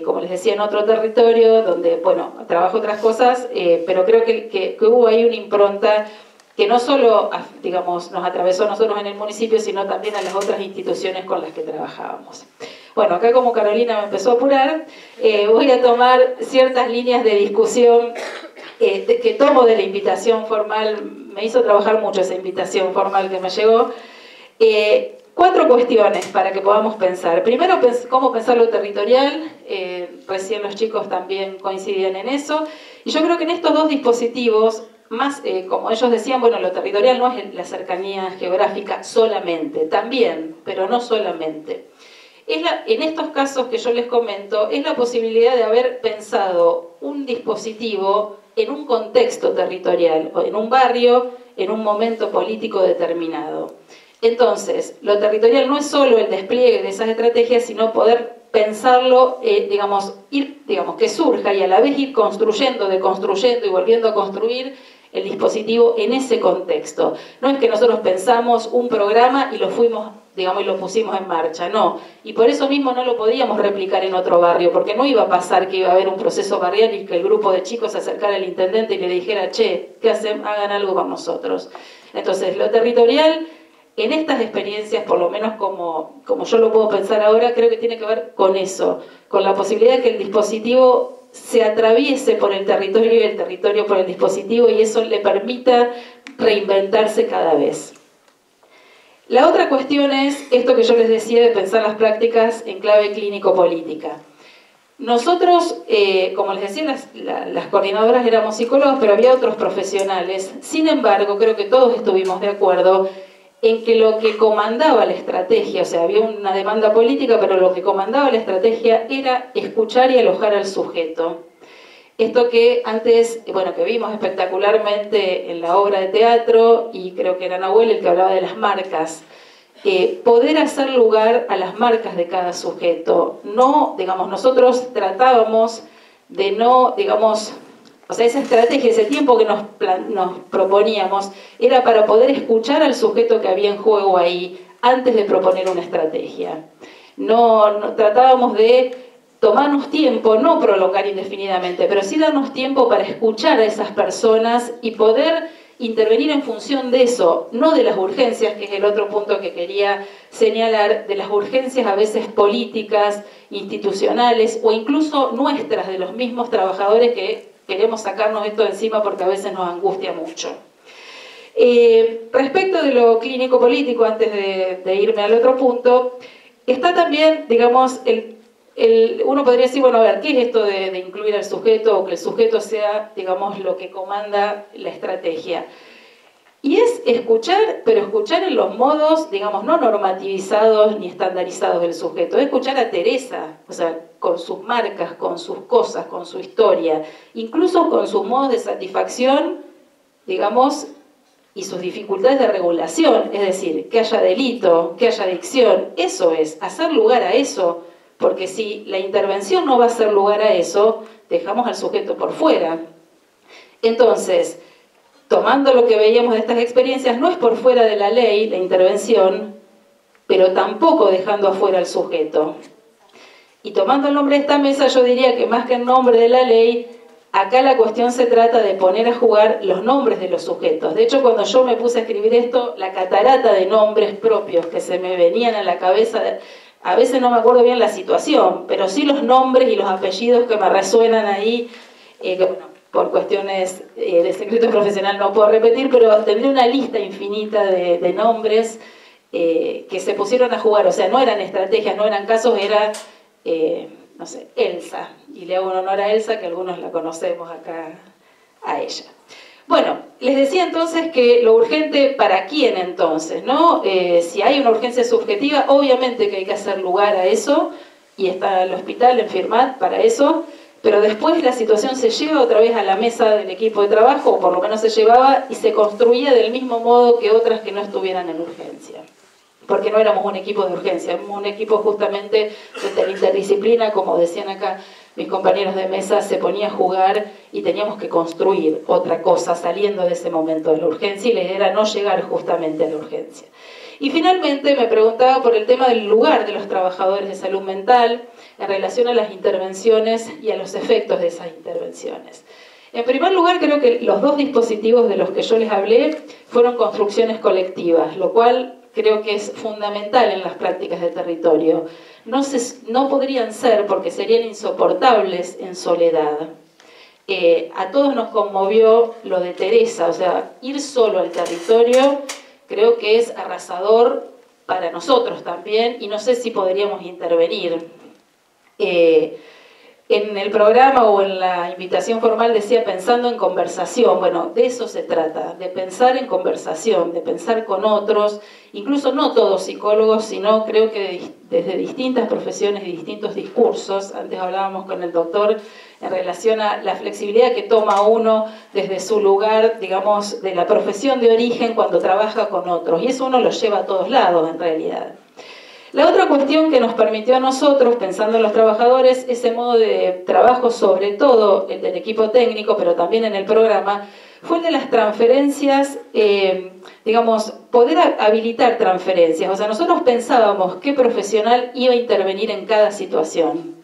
como les decía, en otro territorio, donde, bueno, trabajo otras cosas, pero creo que hubo ahí una impronta que no solo, digamos, nos atravesó a nosotros en el municipio, sino también a las otras instituciones con las que trabajábamos. Bueno, acá como Carolina me empezó a apurar, voy a tomar ciertas líneas de discusión que tomo de la invitación formal. Me hizo trabajar mucho esa invitación formal que me llegó. 4 cuestiones para que podamos pensar. Primero, cómo pensar lo territorial. Recién los chicos también coincidían en eso. Y yo creo que en estos 2 dispositivos, más, como ellos decían, bueno, lo territorial no es la cercanía geográfica solamente, también, pero no solamente. En estos casos que yo les comento, es la posibilidad de haber pensado un dispositivo en un contexto territorial, o en un barrio, en un momento político determinado. Entonces, lo territorial no es solo el despliegue de esas estrategias, sino poder pensarlo, que surja y a la vez ir construyendo, deconstruyendo y volviendo a construir el dispositivo en ese contexto. No es que nosotros pensamos un programa y lo fuimos, y lo pusimos en marcha, no. Y por eso mismo no lo podíamos replicar en otro barrio, porque no iba a pasar que iba a haber un proceso barrial y que el grupo de chicos se acercara al intendente y le dijera, che, ¿qué hacen? Hagan algo con nosotros. Entonces, lo territorial, en estas experiencias, por lo menos como yo lo puedo pensar ahora, creo que tiene que ver con eso, con la posibilidad de que el dispositivo se atraviese por el territorio y el territorio por el dispositivo, y eso le permita reinventarse cada vez. La otra cuestión es esto que yo les decía de pensar las prácticas en clave clínico-política. Nosotros, como les decía, las coordinadoras éramos psicólogos, pero había otros profesionales. Sin embargo, creo que todos estuvimos de acuerdo en que lo que comandaba la estrategia, o sea, había una demanda política, pero lo que comandaba la estrategia era escuchar y alojar al sujeto. Esto que antes, bueno, que vimos espectacularmente en la obra de teatro, y creo que era Nahuel el que hablaba de las marcas, poder hacer lugar a las marcas de cada sujeto. No, nosotros tratábamos de no, o sea, esa estrategia, ese tiempo que nos proponíamos, era para poder escuchar al sujeto que había en juego ahí, antes de proponer una estrategia. No tratábamos de tomarnos tiempo, no prolongar indefinidamente, pero sí darnos tiempo para escuchar a esas personas y poder intervenir en función de eso, no de las urgencias, que es el otro punto que quería señalar, de las urgencias a veces políticas, institucionales o incluso nuestras, de los mismos trabajadores que queremos sacarnos esto de encima porque a veces nos angustia mucho. Respecto de lo clínico-político, antes de irme al otro punto, está también, uno podría decir, bueno, a ver, ¿qué es esto de incluir al sujeto o que el sujeto sea, lo que comanda la estrategia? Y es escuchar, pero escuchar en los modos, no normativizados ni estandarizados del sujeto. Es escuchar a Teresa, o sea, con sus marcas, con sus cosas, con su historia, incluso con sus modos de satisfacción, y sus dificultades de regulación, es decir, que haya delito, que haya adicción. Eso es, hacer lugar a eso. Porque si la intervención no va a hacer lugar a eso, dejamos al sujeto por fuera. Entonces, tomando lo que veíamos de estas experiencias, no es por fuera de la ley la intervención, pero tampoco dejando afuera al sujeto. Y tomando el nombre de esta mesa, yo diría que más que el nombre de la ley, acá la cuestión se trata de poner a jugar los nombres de los sujetos. De hecho, cuando yo me puse a escribir esto, la catarata de nombres propios que se me venían a la cabeza, a veces no me acuerdo bien la situación, pero sí los nombres y los apellidos que me resuenan ahí, que bueno, por cuestiones de secreto profesional no puedo repetir, pero tendré una lista infinita de nombres que se pusieron a jugar. O sea, no eran estrategias, no eran casos, era, no sé, Elsa. Y le hago un honor a Elsa, que algunos la conocemos acá, a ella. Bueno, les decía entonces que lo urgente, ¿para quién entonces? ¿No? Si hay una urgencia subjetiva, obviamente que hay que hacer lugar a eso, y está el hospital en Firmat para eso, pero después la situación se lleva otra vez a la mesa del equipo de trabajo, o por lo menos se llevaba, y se construía del mismo modo que otras que no estuvieran en urgencia. Porque no éramos un equipo de urgencia, éramos un equipo justamente de la interdisciplina, como decían acá mis compañeros de mesa, se ponía a jugar y teníamos que construir otra cosa saliendo de ese momento de la urgencia, y la idea era no llegar justamente a la urgencia. Y finalmente me preguntaba por el tema del lugar de los trabajadores de salud mental en relación a las intervenciones y a los efectos de esas intervenciones. En primer lugar, creo que los dos dispositivos de los que yo les hablé fueron construcciones colectivas, lo cual creo que es fundamental en las prácticas de territorio. No podrían ser porque serían insoportables en soledad. A todos nos conmovió lo de Teresa, o sea, ir solo al territorio creo que es arrasador para nosotros también, y no sé si podríamos intervenir. En el programa o en la invitación formal decía pensando en conversación. Bueno, de eso se trata, de pensar en conversación, de pensar con otros, incluso no todos psicólogos, sino creo que desde distintas profesiones y distintos discursos. Antes hablábamos con el doctor en relación a la flexibilidad que toma uno desde su lugar, digamos, de la profesión de origen cuando trabaja con otros, y eso uno lo lleva a todos lados en realidad. La otra cuestión que nos permitió a nosotros, pensando en los trabajadores, ese modo de trabajo, sobre todo el del equipo técnico, pero también en el programa, fue el de las transferencias, digamos, poder habilitar transferencias. O sea, nosotros pensábamos qué profesional iba a intervenir en cada situación.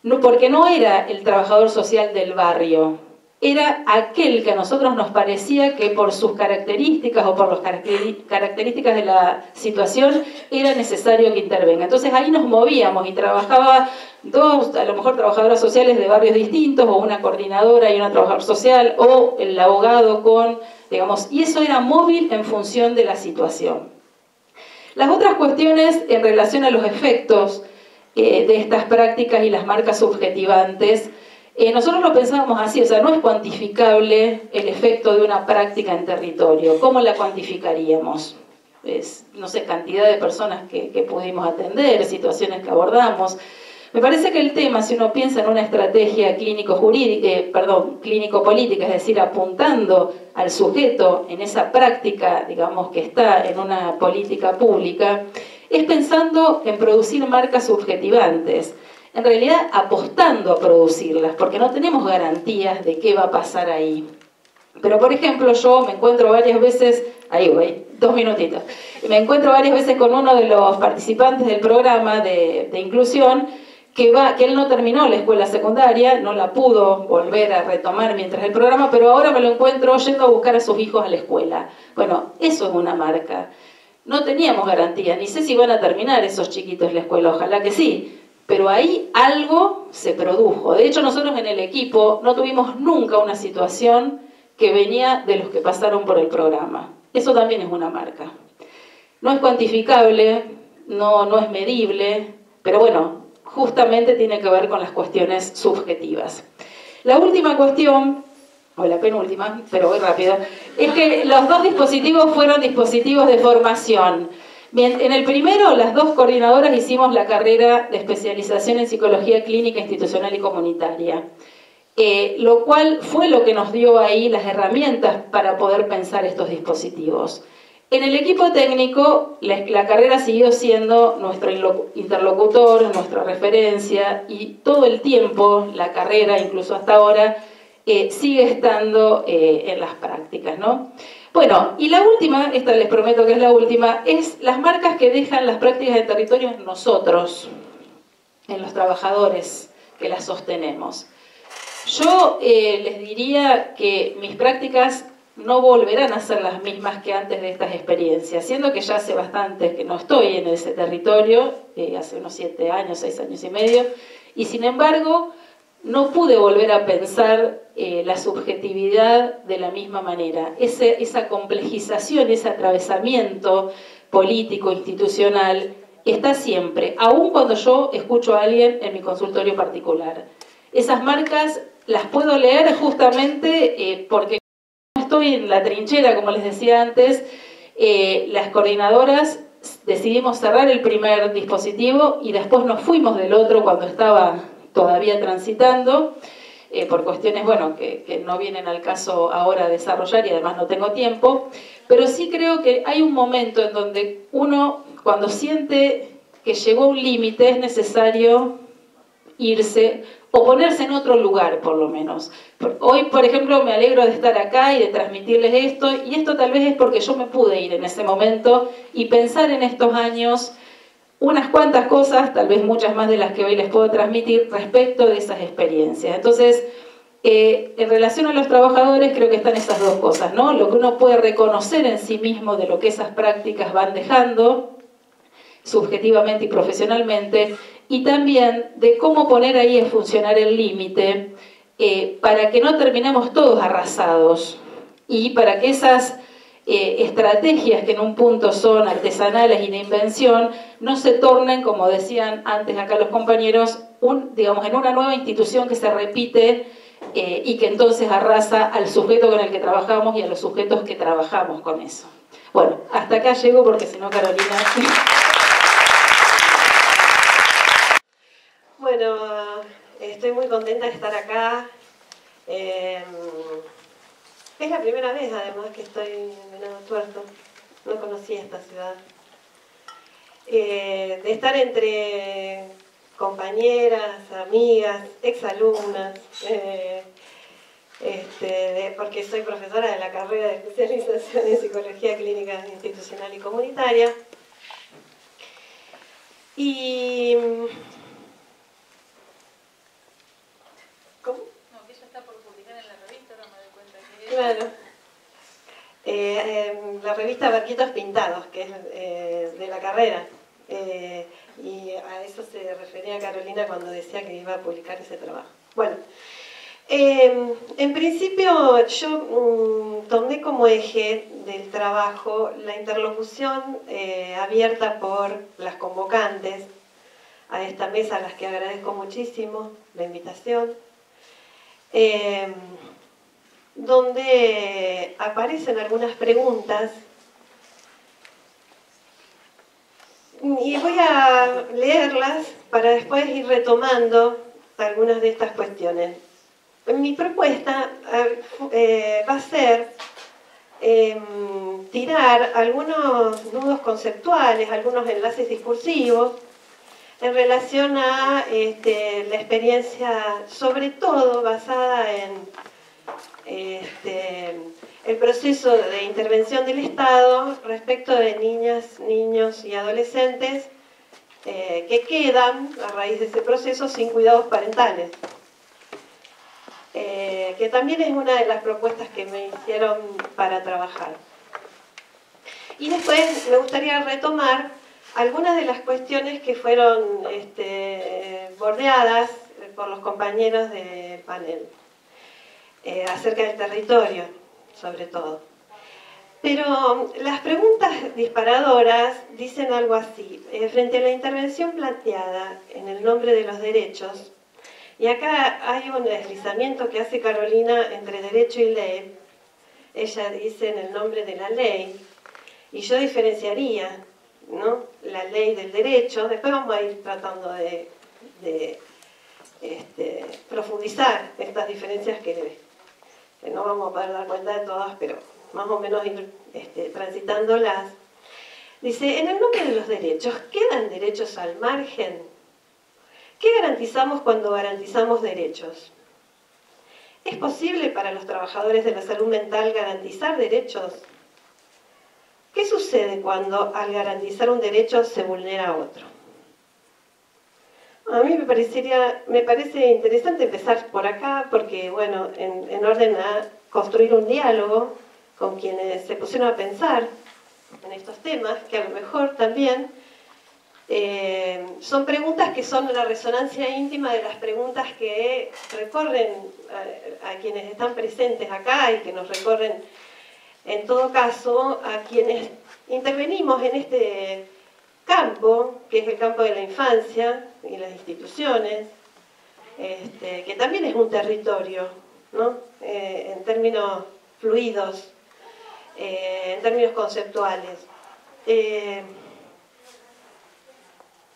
No, porque no era el trabajador social del barrio, era aquel que a nosotros nos parecía que por sus características o por las características de la situación era necesario que intervenga. Entonces ahí nos movíamos y trabajaba dos, a lo mejor trabajadoras sociales de barrios distintos, o una coordinadora y una trabajadora social, o el abogado con, digamos, y eso era móvil en función de la situación. Las otras cuestiones en relación a los efectos de estas prácticas y las marcas subjetivantes, nosotros lo pensábamos así, o sea, no es cuantificable el efecto de una práctica en territorio. ¿Cómo la cuantificaríamos? No sé, cantidad de personas que pudimos atender, situaciones que abordamos. Me parece que el tema, si uno piensa en una estrategia clínico-política, es decir, apuntando al sujeto en esa práctica, digamos, que está en una política pública, es pensando en producir marcas subjetivantes. En realidad apostando a producirlas, porque no tenemos garantías de qué va a pasar ahí. Pero por ejemplo, yo me encuentro varias veces, ahí voy, 2 minutitos, me encuentro varias veces con uno de los participantes del programa de inclusión, que él no terminó la escuela secundaria, no la pudo volver a retomar mientras el programa, pero ahora me lo encuentro yendo a buscar a sus hijos a la escuela. Bueno, eso es una marca. No teníamos garantía, ni sé si van a terminar esos chiquitos la escuela, ojalá que sí. Pero ahí algo se produjo. De hecho, nosotros en el equipo no tuvimos nunca una situación que venía de los que pasaron por el programa. Eso también es una marca. No es cuantificable, no es medible, pero bueno, justamente tiene que ver con las cuestiones subjetivas. La última cuestión, o la penúltima, pero voy rápido, es que los dos dispositivos fueron dispositivos de formación. Bien, en el primero, las dos coordinadoras hicimos la carrera de especialización en psicología clínica, institucional y comunitaria, lo cual fue lo que nos dio ahí las herramientas para poder pensar estos dispositivos. En el equipo técnico, la carrera siguió siendo nuestro interlocutor, nuestra referencia, y todo el tiempo la carrera, incluso hasta ahora, sigue estando en las prácticas, ¿no? Bueno, y la última, esta les prometo que es la última, es las marcas que dejan las prácticas de territorio en nosotros. en los trabajadores que las sostenemos. Yo les diría que mis prácticas no volverán a ser las mismas que antes de estas experiencias, siendo que ya hace bastante que no estoy en ese territorio, hace unos 7 años, 6 años y medio, y sin embargo no pude volver a pensar la subjetividad de la misma manera. Esa complejización, ese atravesamiento político, institucional, está siempre, aun cuando yo escucho a alguien en mi consultorio particular. Esas marcas las puedo leer justamente porque no estoy en la trinchera, como les decía antes. Las coordinadoras decidimos cerrar el primer dispositivo y después nos fuimos del otro cuando estaba todavía transitando, por cuestiones, bueno, que no vienen al caso ahora a desarrollar y además no tengo tiempo, pero sí creo que hay un momento en donde uno, cuando siente que llegó a un límite, es necesario irse o ponerse en otro lugar, por lo menos. Hoy, por ejemplo, me alegro de estar acá y de transmitirles esto, y esto tal vez es porque yo me pude ir en ese momento y pensar en estos años unas cuantas cosas, tal vez muchas más de las que hoy les puedo transmitir respecto de esas experiencias. Entonces, en relación a los trabajadores, creo que están esas dos cosas, ¿no? Lo que uno puede reconocer en sí mismo de lo que esas prácticas van dejando, subjetivamente y profesionalmente, y también de cómo poner ahí a funcionar el límite para que no terminemos todos arrasados y para que esas estrategias que en un punto son artesanales y de invención no se tornen, como decían antes acá los compañeros, digamos, en una nueva institución que se repite y que entonces arrasa al sujeto con el que trabajamos y a los sujetos que trabajamos con eso. Bueno, hasta acá llego porque si no, Carolina... Bueno, estoy muy contenta de estar acá. Es la primera vez, además, que estoy en Venado Tuerto. No conocía esta ciudad. De estar entre compañeras, amigas, exalumnas, porque soy profesora de la carrera de especialización en Psicología Clínica Institucional y Comunitaria. Y... ¿Cómo? No, que ella está por publicar en la revista, ahora me doy cuenta que... Claro. La revista Barquitos Pintados, que es de la carrera. Y a eso se refería Carolina cuando decía que iba a publicar ese trabajo. Bueno, en principio yo tomé como eje del trabajo la interlocución abierta por las convocantes a esta mesa, a las que agradezco muchísimo la invitación. Donde aparecen algunas preguntas y voy a leerlas para después ir retomando algunas de estas cuestiones. Mi propuesta va a ser tirar algunos nudos conceptuales, algunos enlaces discursivos en relación a la experiencia, sobre todo basada en el proceso de intervención del Estado respecto de niñas, niños y adolescentes que quedan, a raíz de ese proceso, sin cuidados parentales. Que también es una de las propuestas que me hicieron para trabajar. Y después me gustaría retomar algunas de las cuestiones que fueron bordeadas por los compañeros del panel, acerca del territorio, sobre todo. Pero las preguntas disparadoras dicen algo así: frente a la intervención planteada en el nombre de los derechos, y acá hay un deslizamiento que hace Carolina entre derecho y ley. Ella dice en el nombre de la ley, y yo diferenciaría, ¿no?, la ley del derecho. Después vamos a ir tratando de profundizar estas diferencias que no vamos a poder dar cuenta de todas, pero más o menos ir transitándolas. Dice, en el nombre de los derechos, ¿quedan derechos al margen? ¿Qué garantizamos cuando garantizamos derechos? ¿Es posible para los trabajadores de la salud mental garantizar derechos? ¿Qué sucede cuando al garantizar un derecho se vulnera otro? A mí me parece interesante empezar por acá, porque, bueno, en orden a construir un diálogo con quienes se pusieron a pensar en estos temas, que a lo mejor también son preguntas que son la resonancia íntima de las preguntas que recorren a quienes están presentes acá y que nos recorren, en todo caso, a quienes intervenimos en este campo, que es el campo de la infancia y las instituciones, que también es un territorio, ¿no? En términos fluidos, en términos conceptuales.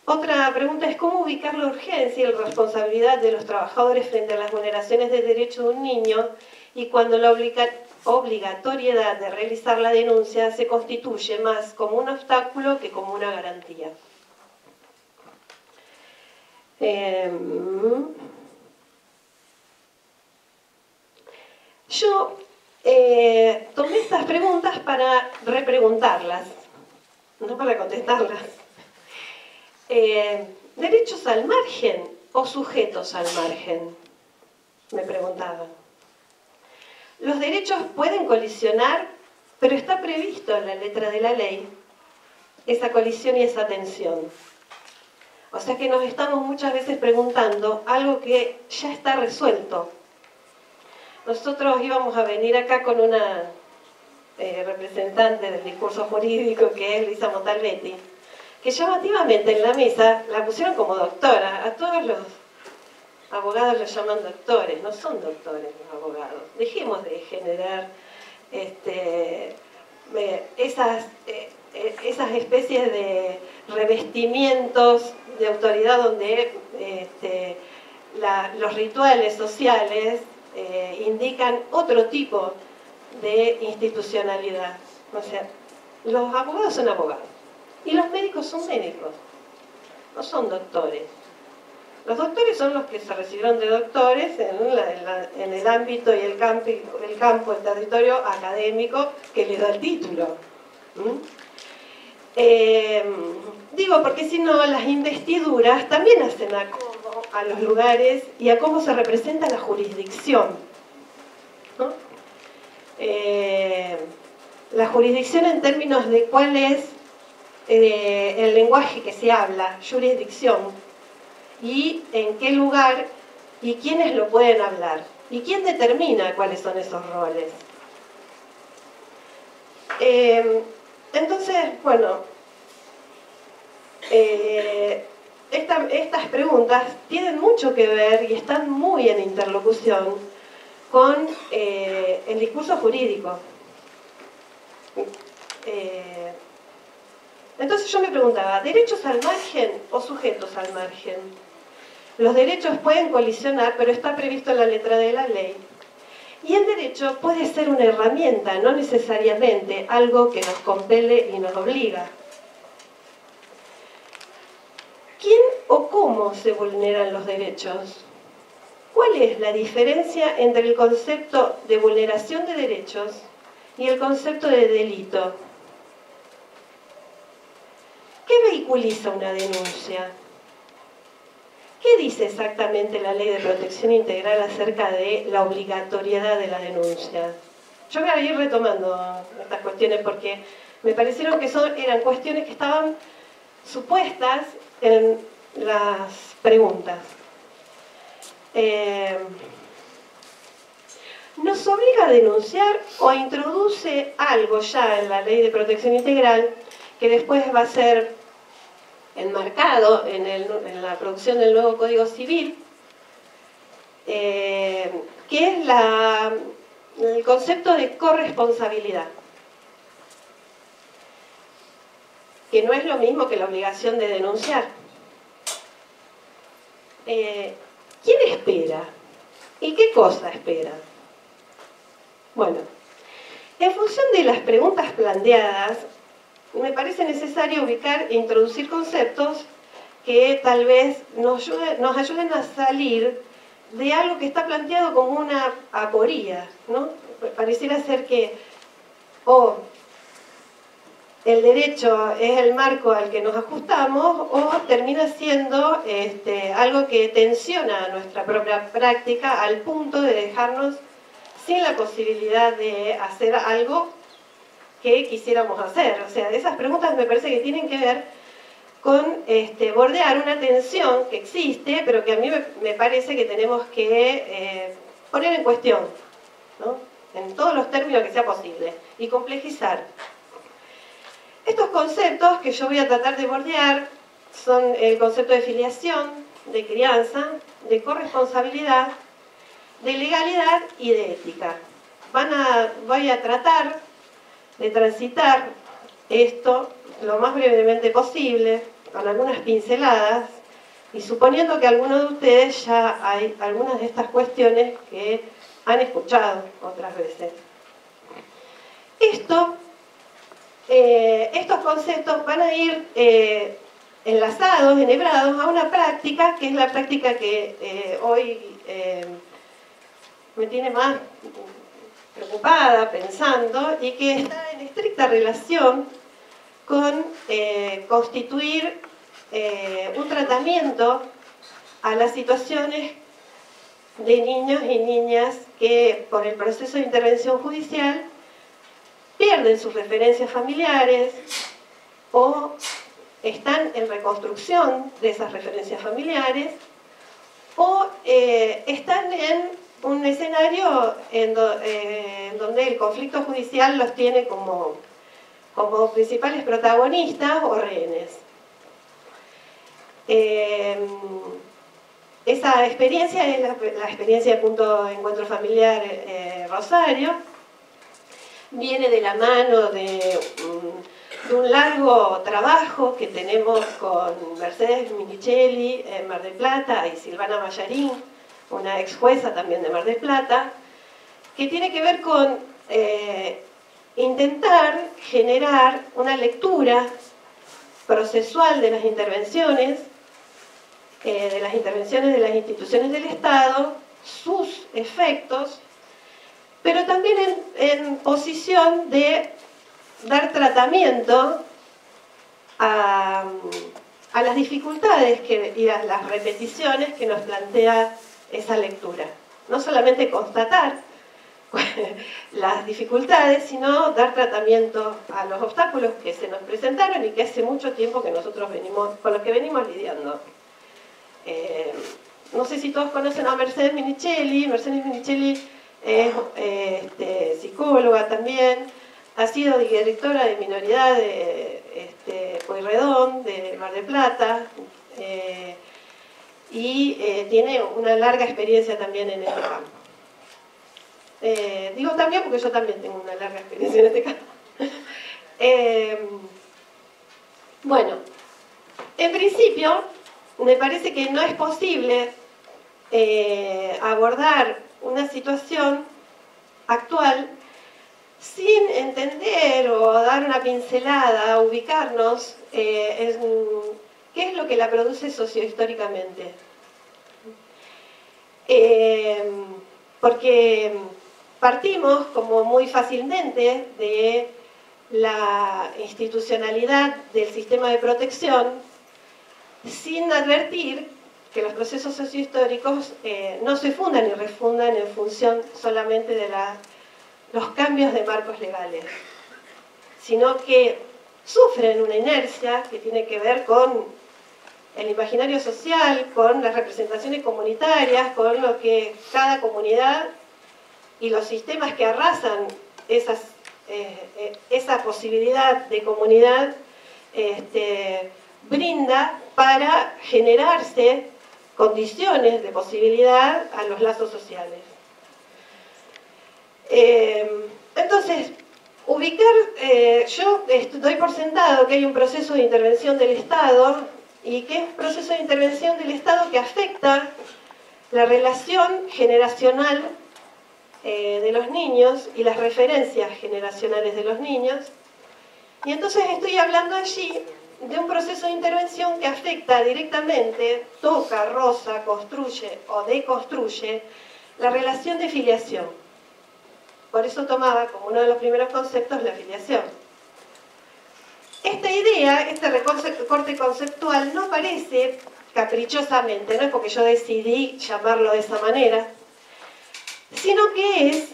Otra pregunta es cómo ubicar la urgencia y la responsabilidad de los trabajadores frente a las vulneraciones de derechos de un niño y cuando la obligatoriedad de realizar la denuncia se constituye más como un obstáculo que como una garantía. Yo tomé estas preguntas para repreguntarlas, no para contestarlas. ¿Derechos al margen o sujetos al margen? Me preguntaba. Los derechos pueden colisionar, pero está previsto en la letra de la ley esa colisión y esa tensión. O sea que nos estamos muchas veces preguntando algo que ya está resuelto. Nosotros íbamos a venir acá con una representante del discurso jurídico, que es Lisa Montalbetti, que llamativamente en la mesa la pusieron como doctora. A todos los abogados los llaman doctores, no son doctores los abogados. Dejemos de generar esas especies de revestimientos de autoridad donde los rituales sociales indican otro tipo de institucionalidad. O sea, los abogados son abogados y los médicos son médicos, no son doctores. Los doctores son los que se recibieron de doctores en el ámbito y el campo, el territorio académico que les da el título. Digo, porque si no, las investiduras también hacen acomo a los lugares y a cómo se representa la jurisdicción, ¿no? La jurisdicción en términos de cuál es el lenguaje que se habla, jurisdicción, y en qué lugar y quiénes lo pueden hablar y quién determina cuáles son esos roles. Entonces, bueno, estas preguntas tienen mucho que ver y están muy en interlocución con el discurso jurídico. Entonces yo me preguntaba, ¿derechos al margen o sujetos al margen? Los derechos pueden colisionar, pero está previsto en la letra de la ley. Y el derecho puede ser una herramienta, no necesariamente algo que nos compele y nos obliga. ¿Quién o cómo se vulneran los derechos? ¿Cuál es la diferencia entre el concepto de vulneración de derechos y el concepto de delito? ¿Qué vehiculiza una denuncia? ¿Qué dice exactamente la Ley de Protección Integral acerca de la obligatoriedad de la denuncia? Yo voy a ir retomando estas cuestiones porque me parecieron que eran cuestiones que estaban supuestas en las preguntas. ¿Nos obliga a denunciar o introduce algo ya en la Ley de Protección Integral que después va a ser enmarcado en la producción del nuevo Código Civil, que es el concepto de corresponsabilidad, que no es lo mismo que la obligación de denunciar. ¿Quién espera? ¿Y qué cosa espera? Bueno, en función de las preguntas planteadas, me parece necesario ubicar e introducir conceptos que tal vez nos ayuden a salir de algo que está planteado como una aporía, ¿no? Pareciera ser que el derecho es el marco al que nos ajustamos o termina siendo algo que tensiona nuestra propia práctica al punto de dejarnos sin la posibilidad de hacer algo que quisiéramos hacer. O sea, esas preguntas me parece que tienen que ver con bordear una tensión que existe, pero que a mí me parece que tenemos que poner en cuestión, ¿no? En todos los términos que sea posible, y complejizar. Estos conceptos que yo voy a tratar de bordear son el concepto de filiación, de crianza, de corresponsabilidad, de legalidad y de ética. Voy a tratar de transitar esto lo más brevemente posible, con algunas pinceladas, y suponiendo que algunos de ustedes ya hay algunas de estas cuestiones que han escuchado otras veces. Estos conceptos van a ir enlazados, enhebrados a una práctica, que es la práctica que hoy me tiene más preocupada, pensando, y que está en estricta relación con constituir un tratamiento a las situaciones de niños y niñas que por el proceso de intervención judicial pierden sus referencias familiares o están en reconstrucción de esas referencias familiares o están en un escenario en donde el conflicto judicial los tiene como principales protagonistas o rehenes. Esa experiencia es la experiencia de Punto de Encuentro Familiar Rosario. Viene de la mano de un largo trabajo que tenemos con Mercedes Minichelli en Mar del Plata y Silvana Mallarín, una ex jueza también de Mar del Plata, que tiene que ver con intentar generar una lectura procesual de las intervenciones de las instituciones del Estado, sus efectos, pero también en posición de dar tratamiento a las dificultades y a las repeticiones que nos plantea esa lectura. No solamente constatar las dificultades, sino dar tratamiento a los obstáculos que se nos presentaron y que hace mucho tiempo que nosotros con los que venimos lidiando. No sé si todos conocen a Mercedes Minichelli. Mercedes Minichelli es psicóloga también, ha sido directora de minoridad de Pueyrredón, de Mar del Plata, y tiene una larga experiencia también en este campo. Digo también porque yo también tengo una larga experiencia en este campo. Bueno, en principio me parece que no es posible abordar una situación actual sin entender o dar una pincelada, ubicarnos en qué es lo que la produce sociohistóricamente. Porque partimos como muy fácilmente de la institucionalidad del sistema de protección sin advertir que los procesos sociohistóricos no se fundan y refundan en función solamente de los cambios de marcos legales, sino que sufren una inercia que tiene que ver con el imaginario social, con las representaciones comunitarias, con lo que cada comunidad y los sistemas que arrasan esa posibilidad de comunidad brinda para generarse condiciones de posibilidad a los lazos sociales. Entonces, ubicar, yo doy por sentado que hay un proceso de intervención del Estado y que es un proceso de intervención del Estado que afecta la relación generacional de los niños y las referencias generacionales de los niños. Y entonces estoy hablando allí de un proceso de intervención que afecta directamente, toca, roza, construye o deconstruye la relación de filiación. Por eso tomaba como uno de los primeros conceptos la filiación. esta idea, este recorte conceptual, no aparece caprichosamente, no es porque yo decidí llamarlo de esa manera, sino que es,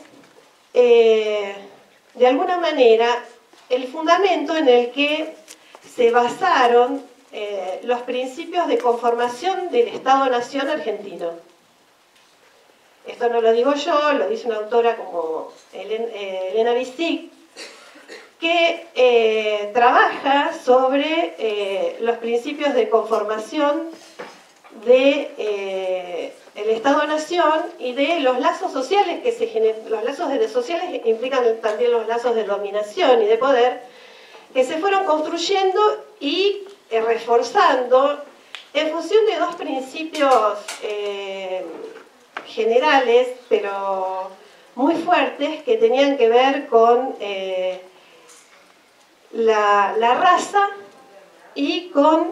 de alguna manera, el fundamento en el que se basaron los principios de conformación del Estado-Nación argentino. Esto no lo digo yo, lo dice una autora como Elena Bisig, que trabaja sobre los principios de conformación de el Estado-Nación y de los lazos sociales que se generan. Los lazos sociales implican también los lazos de dominación y de poder que se fueron construyendo y reforzando en función de dos principios generales, pero muy fuertes, que tenían que ver con la raza y con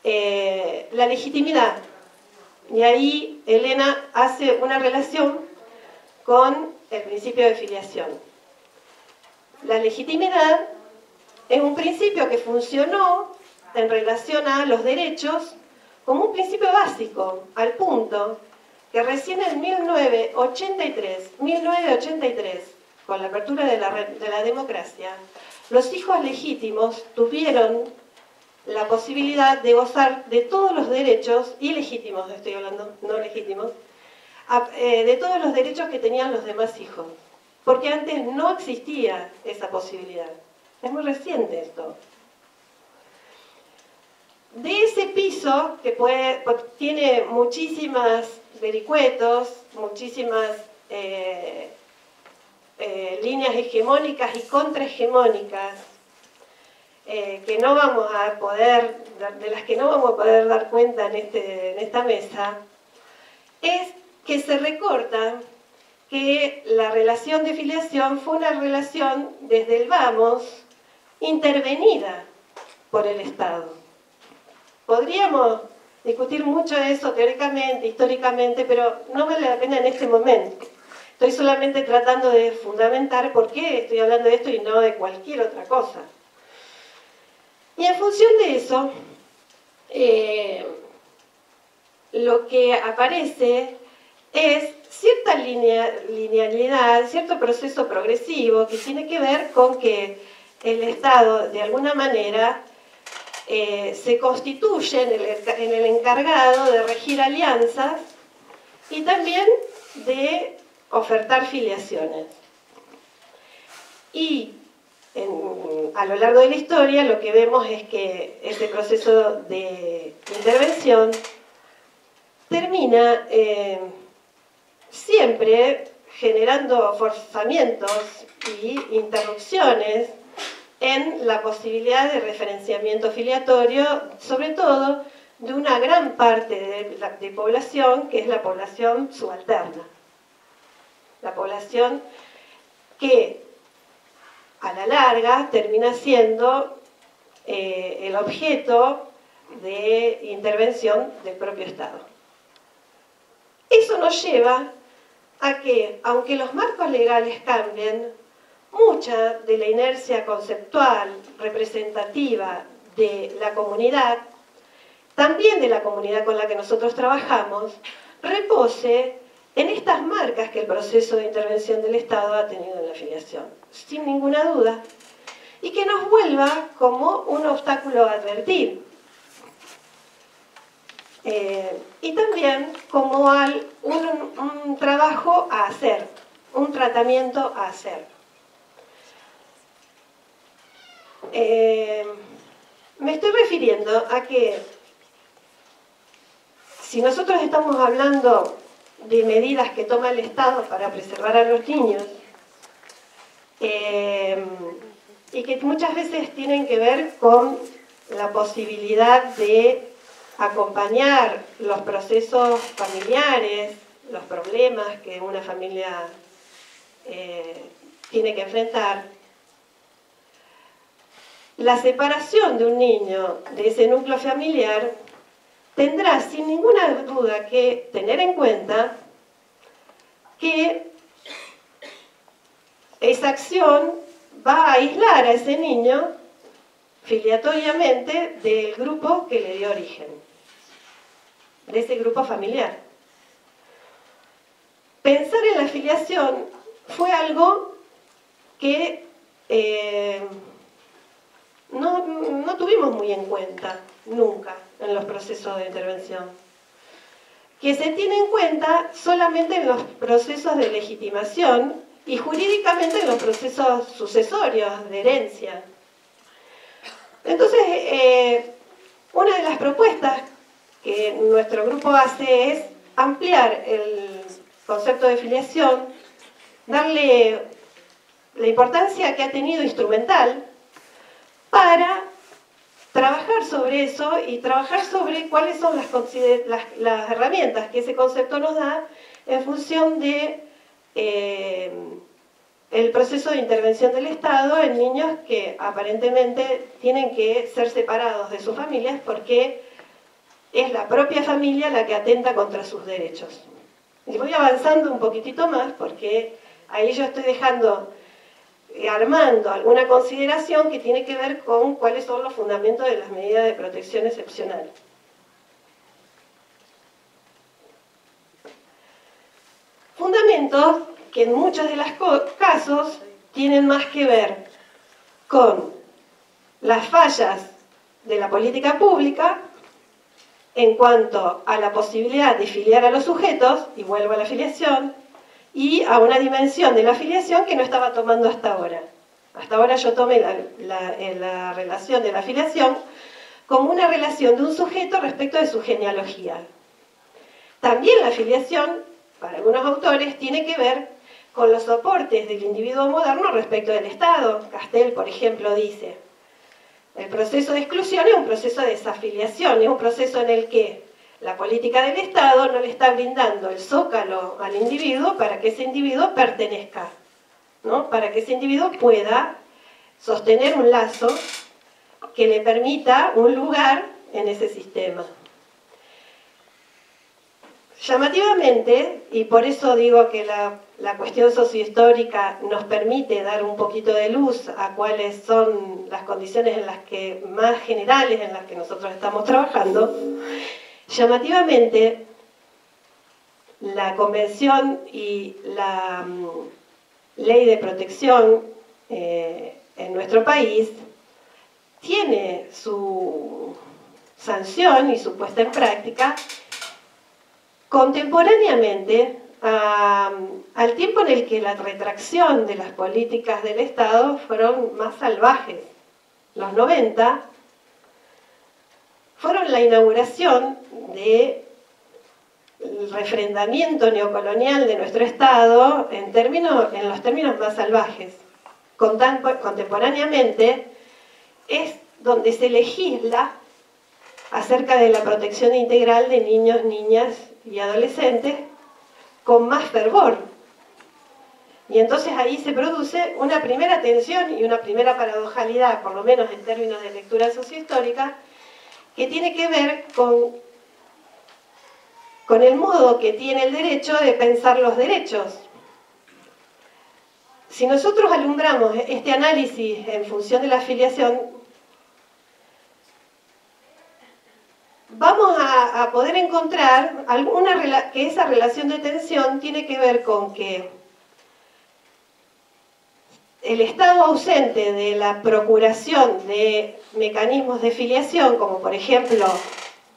la legitimidad. Y ahí Elena hace una relación con el principio de filiación. La legitimidad es un principio que funcionó en relación a los derechos como un principio básico, al punto que recién en 1983, con la apertura de la democracia, los hijos legítimos tuvieron la posibilidad de gozar de todos los derechos, ilegítimos estoy hablando, no legítimos, de todos los derechos que tenían los demás hijos, porque antes no existía esa posibilidad. Es muy reciente esto. De ese piso, que tiene muchísimas vericuetos, muchísimas líneas hegemónicas y contrahegemónicas, que no vamos a poder, de las que no vamos a poder dar cuenta en esta mesa, es que se recorta que la relación de filiación fue una relación desde el vamos intervenida por el Estado. Podríamos discutir mucho de eso teóricamente, históricamente, pero no vale la pena en este momento. Estoy solamente tratando de fundamentar por qué estoy hablando de esto y no de cualquier otra cosa. Y en función de eso, lo que aparece es cierta linealidad, cierto proceso progresivo que tiene que ver con que el Estado, de alguna manera, se constituye en el encargado de regir alianzas y también de ofertar filiaciones. Y a lo largo de la historia lo que vemos es que este proceso de intervención termina siempre generando forzamientos y interrupciones en la posibilidad de referenciamiento filiatorio, sobre todo de una gran parte de población, que es la población subalterna. La población que a la larga termina siendo el objeto de intervención del propio Estado. Eso nos lleva a que, aunque los marcos legales cambien, mucha de la inercia conceptual representativa de la comunidad, también de la comunidad con la que nosotros trabajamos, repose en estas marcas que el proceso de intervención del Estado ha tenido en la filiación, sin ninguna duda, y que nos vuelva como un obstáculo a advertir, y también como un trabajo a hacer, un tratamiento a hacer. Me estoy refiriendo a que si nosotros estamos hablando de medidas que toma el Estado para preservar a los niños, y que muchas veces tienen que ver con la posibilidad de acompañar los procesos familiares, los problemas que una familia tiene que enfrentar. La separación de un niño de ese núcleo familiar tendrá sin ninguna duda que tener en cuenta que esa acción va a aislar a ese niño filiatoriamente del grupo que le dio origen, de ese grupo familiar. Pensar en la filiación fue algo que no tuvimos muy en cuenta nunca en los procesos de intervención, que se tiene en cuenta solamente en los procesos de legitimación y jurídicamente en los procesos sucesorios de herencia. Entonces, una de las propuestas que nuestro grupo hace es ampliar el concepto de filiación, darle la importancia que ha tenido instrumental para trabajar sobre eso y trabajar sobre cuáles son las herramientas que ese concepto nos da en función de el proceso de intervención del Estado en niños que aparentemente tienen que ser separados de sus familias porque es la propia familia la que atenta contra sus derechos. Y voy avanzando un poquitito más porque ahí yo estoy armando alguna consideración que tiene que ver con cuáles son los fundamentos de las medidas de protección excepcional. Fundamentos que en muchos de los casos tienen más que ver con las fallas de la política pública en cuanto a la posibilidad de filiar a los sujetos, y vuelvo a la filiación, y a una dimensión de la filiación que no estaba tomando hasta ahora. Hasta ahora yo tomé la relación de la filiación como una relación de un sujeto respecto de su genealogía. También la filiación, para algunos autores, tiene que ver con los soportes del individuo moderno respecto del Estado. Castell, por ejemplo, dice: el proceso de exclusión es un proceso de desafiliación, es un proceso en el que la política del Estado no le está brindando el zócalo al individuo para que ese individuo pertenezca, ¿no? Para que ese individuo pueda sostener un lazo que le permita un lugar en ese sistema. Llamativamente, y por eso digo que la cuestión sociohistórica nos permite dar un poquito de luz a cuáles son las condiciones en las que, más generales en las que nosotros estamos trabajando, llamativamente la Convención y la Ley de Protección en nuestro país tiene su sanción y su puesta en práctica contemporáneamente al tiempo en el que la retracción de las políticas del Estado fueron más salvajes. Los 90 fueron la inauguración del refrendamiento neocolonial de nuestro Estado en los términos más salvajes. Contemporáneamente es donde se legisla acerca de la protección integral de niños, niñas y adolescentes con más fervor. Y entonces ahí se produce una primera tensión y una primera paradojalidad, por lo menos en términos de lectura sociohistórica, que tiene que ver con el modo que tiene el derecho de pensar los derechos. Si nosotros alumbramos este análisis en función de la filiación, vamos a poder encontrar que esa relación de tensión tiene que ver con que el Estado ausente de la procuración de mecanismos de filiación, como por ejemplo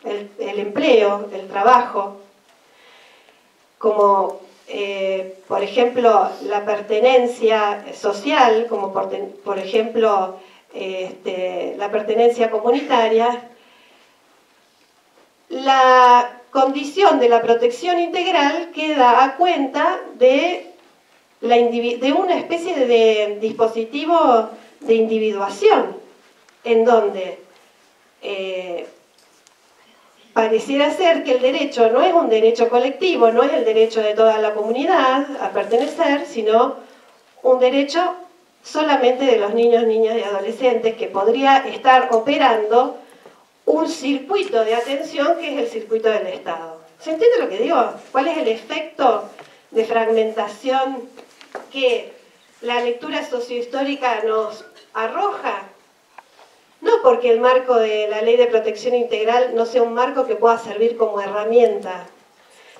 el empleo, el trabajo, como por ejemplo la pertenencia social, como por ejemplo la pertenencia comunitaria, la condición de la protección integral queda a cuenta de una especie de dispositivo de individuación, en donde pareciera ser que el derecho no es un derecho colectivo, no es el derecho de toda la comunidad a pertenecer, sino un derecho solamente de los niños, niñas y adolescentes, que podría estar operando un circuito de atención que es el circuito del Estado. ¿Se entiende lo que digo? ¿Cuál es el efecto de fragmentación que la lectura sociohistórica nos arroja? No porque el marco de la Ley de Protección Integral no sea un marco que pueda servir como herramienta,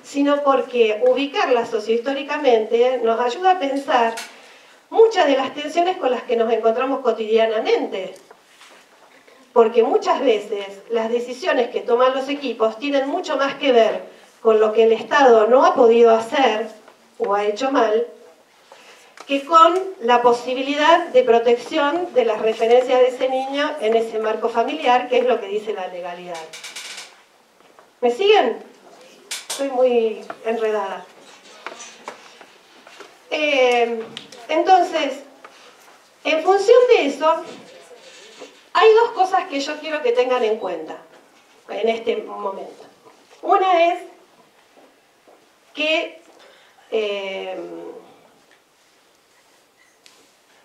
sino porque ubicarla sociohistóricamente nos ayuda a pensar muchas de las tensiones con las que nos encontramos cotidianamente. Porque muchas veces las decisiones que toman los equipos tienen mucho más que ver con lo que el Estado no ha podido hacer o ha hecho mal, que con la posibilidad de protección de las referencias de ese niño en ese marco familiar, que es lo que dice la legalidad. ¿Me siguen? Estoy muy enredada. Entonces, en función de eso, hay dos cosas que yo quiero que tengan en cuenta en este momento. Una es que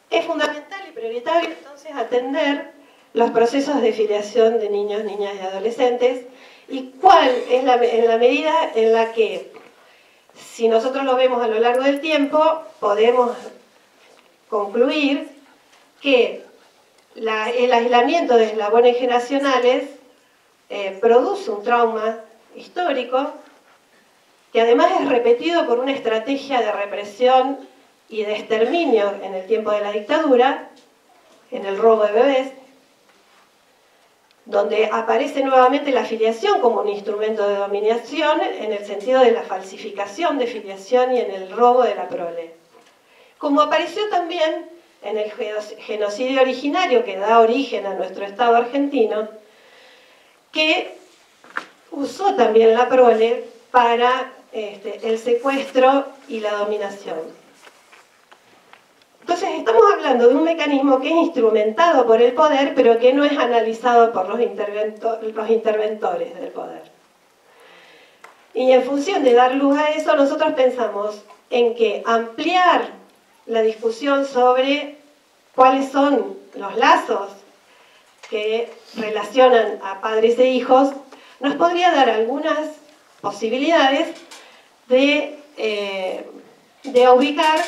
es fundamental y prioritario entonces atender los procesos de filiación de niños, niñas y adolescentes y cuál es en la medida en la que, si nosotros lo vemos a lo largo del tiempo, podemos concluir que el aislamiento de eslabones generacionales produce un trauma histórico que además es repetido por una estrategia de represión y de exterminio en el tiempo de la dictadura, en el robo de bebés, donde aparece nuevamente la filiación como un instrumento de dominación en el sentido de la falsificación de filiación y en el robo de la prole. Como apareció también en el genocidio originario que da origen a nuestro Estado argentino, que usó también la prole para el secuestro y la dominación. Entonces estamos hablando de un mecanismo que es instrumentado por el poder, pero que no es analizado por los interventores del poder. Y en función de dar luz a eso, nosotros pensamos en que ampliar la discusión sobre cuáles son los lazos que relacionan a padres e hijos nos podría dar algunas posibilidades de ubicar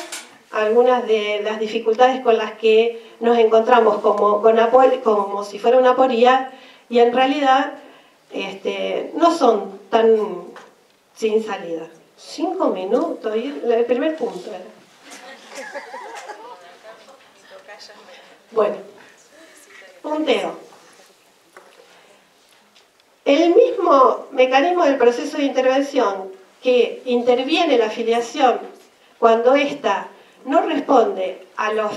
algunas de las dificultades con las que nos encontramos como si fuera una aporía y en realidad no son tan sin salida. 5 minutos, el primer punto era. Bueno, punteo. El mismo mecanismo del proceso de intervención que interviene la filiación cuando ésta no responde a las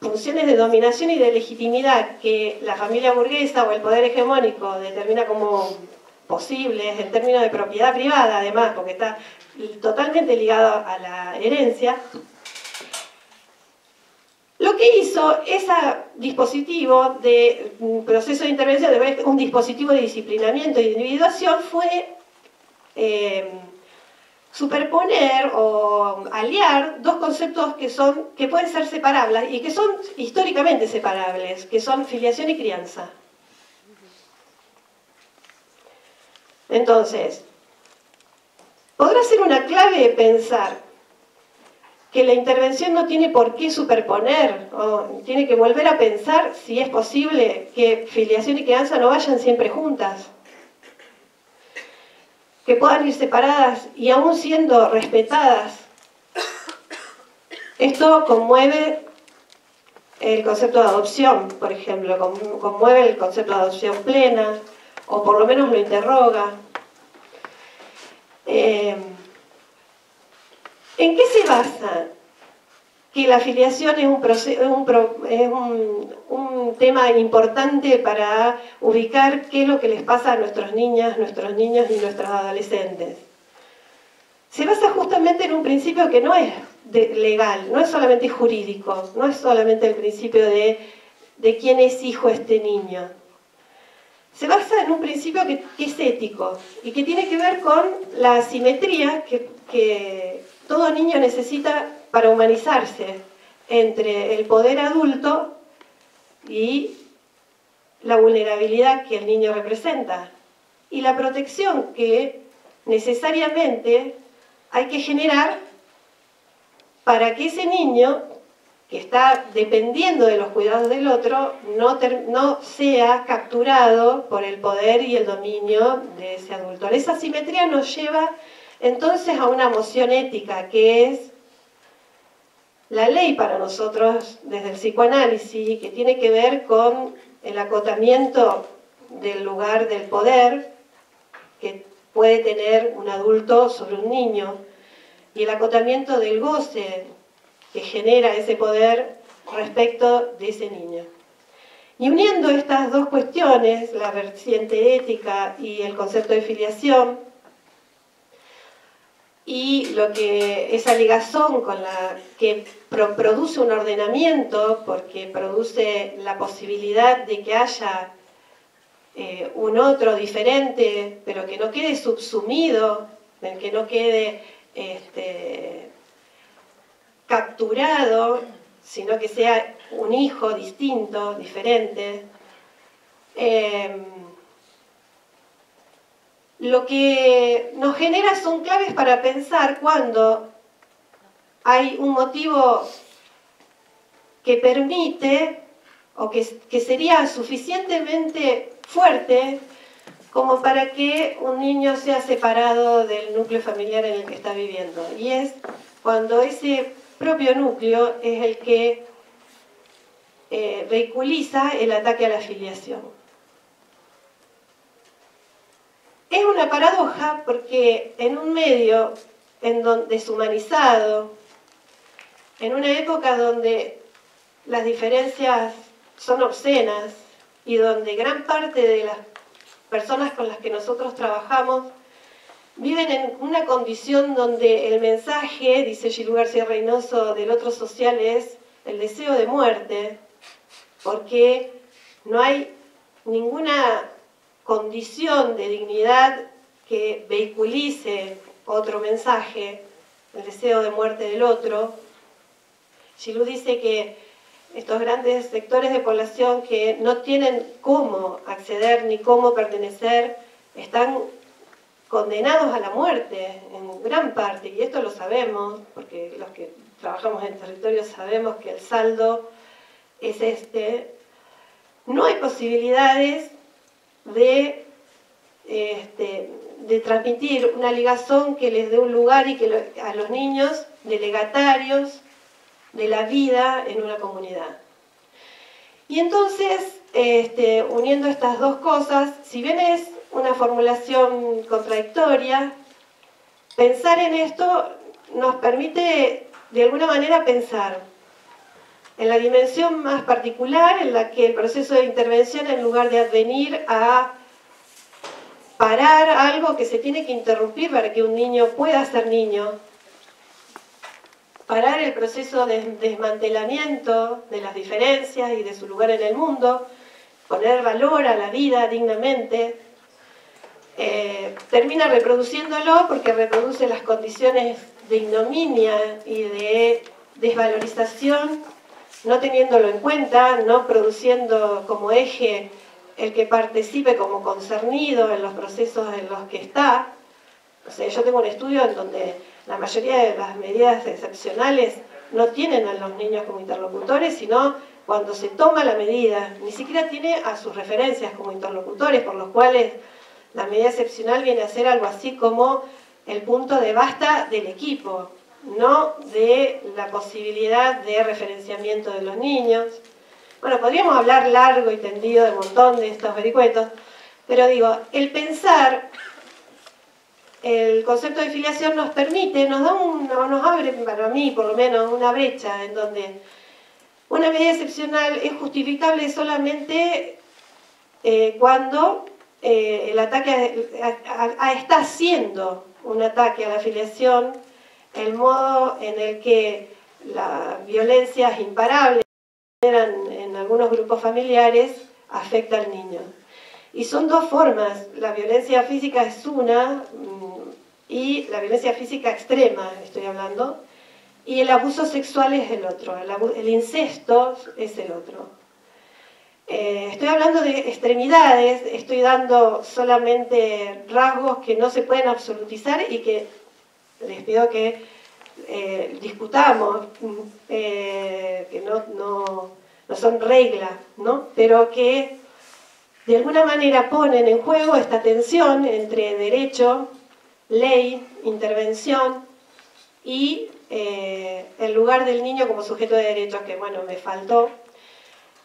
funciones de dominación y de legitimidad que la familia burguesa o el poder hegemónico determina como posibles en términos de propiedad privada, además, porque está totalmente ligado a la herencia. Lo que hizo ese dispositivo de proceso de intervención, un dispositivo de disciplinamiento y de individuación, fue superponer o aliar dos conceptos que pueden ser separables y que son históricamente separables, que son filiación y crianza. Entonces, podrá ser una clave pensar que la intervención no tiene por qué superponer, o tiene que volver a pensar si es posible que filiación y crianza no vayan siempre juntas, que puedan ir separadas y aún siendo respetadas. Esto conmueve el concepto de adopción, por ejemplo, conmueve el concepto de adopción plena, o por lo menos lo interroga. ¿En qué se basa que la filiación es un tema importante para ubicar qué es lo que les pasa a nuestras niñas, nuestros niños y nuestros adolescentes? Se basa justamente en un principio que no es legal, no es solamente jurídico, no es solamente el principio de quién es hijo este niño. Se basa en un principio que es ético y que tiene que ver con la simetría que todo niño necesita para humanizarse entre el poder adulto y la vulnerabilidad que el niño representa y la protección que necesariamente hay que generar para que ese niño que está dependiendo de los cuidados del otro, no sea capturado por el poder y el dominio de ese adulto. Esa asimetría nos lleva entonces a una moción ética, que es la ley para nosotros desde el psicoanálisis, que tiene que ver con el acotamiento del lugar del poder que puede tener un adulto sobre un niño, y el acotamiento del goce que genera ese poder respecto de ese niño. Y uniendo estas dos cuestiones, la vertiente ética y el concepto de filiación, y lo que esa ligazón con la que produce un ordenamiento, porque produce la posibilidad de que haya un otro diferente, pero que no quede subsumido, que no quede capturado, sino que sea un hijo distinto, diferente. Lo que nos genera son claves para pensar cuando hay un motivo que permite o que sería suficientemente fuerte como para que un niño sea separado del núcleo familiar en el que está viviendo. Y es cuando ese propio núcleo es el que vehiculiza el ataque a la filiación. Es una paradoja porque en un medio deshumanizado, en una época donde las diferencias son obscenas y donde gran parte de las personas con las que nosotros trabajamos viven en una condición donde el mensaje, dice Gilú García Reynoso, del otro social es el deseo de muerte, porque no hay ninguna condición de dignidad que vehiculice otro mensaje, el deseo de muerte del otro. Gilú dice que estos grandes sectores de población que no tienen cómo acceder ni cómo pertenecer, están condenados a la muerte en gran parte, y esto lo sabemos, porque los que trabajamos en territorio sabemos que el saldo es este. No hay posibilidades de transmitir una ligazón que les dé un lugar y que a los niños de legatarios de la vida en una comunidad. Y entonces, uniendo estas dos cosas, si bien es una formulación contradictoria, pensar en esto nos permite de alguna manera pensar en la dimensión más particular, en la que el proceso de intervención, en lugar de advenir a parar algo que se tiene que interrumpir para que un niño pueda ser niño, parar el proceso de desmantelamiento de las diferencias y de su lugar en el mundo, poner valor a la vida dignamente, termina reproduciéndolo porque reproduce las condiciones de ignominia y de desvalorización, no teniéndolo en cuenta, no produciendo como eje el que participe como concernido en los procesos en los que está. O sea, yo tengo un estudio en donde la mayoría de las medidas excepcionales no tienen a los niños como interlocutores, sino cuando se toma la medida, ni siquiera tiene a sus referencias como interlocutores, por los cuales la medida excepcional viene a ser algo así como el punto de basta del equipo, no de la posibilidad de referenciamiento de los niños. Bueno, podríamos hablar largo y tendido de un montón de estos vericuetos, pero digo, el pensar el concepto de filiación nos permite, nos abre, para mí por lo menos, una brecha en donde una medida excepcional es justificable solamente cuando el ataque está haciendo un ataque a la filiación, el modo en el que las violencias imparables en algunos grupos familiares afecta al niño. Y son dos formas, la violencia física es una, y la violencia física extrema, estoy hablando, y el abuso sexual es el otro, el incesto es el otro. Estoy hablando de extremidades, estoy dando solamente rasgos que no se pueden absolutizar y que les pido que discutamos, que no son regla, ¿no? Pero que de alguna manera ponen en juego esta tensión entre derecho, ley, intervención y el lugar del niño como sujeto de derechos, que bueno, me faltó,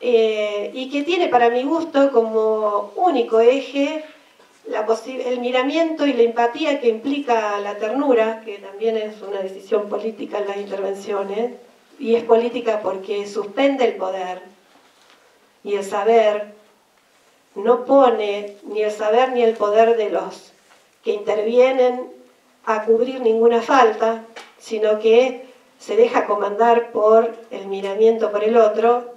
y que tiene para mi gusto como único eje el miramiento y la empatía que implica la ternura, que también es una decisión política en las intervenciones, y es política porque suspende el poder, y el saber no pone ni el saber ni el poder de los que intervienen a cubrir ninguna falta, sino que se deja comandar por el miramiento por el otro,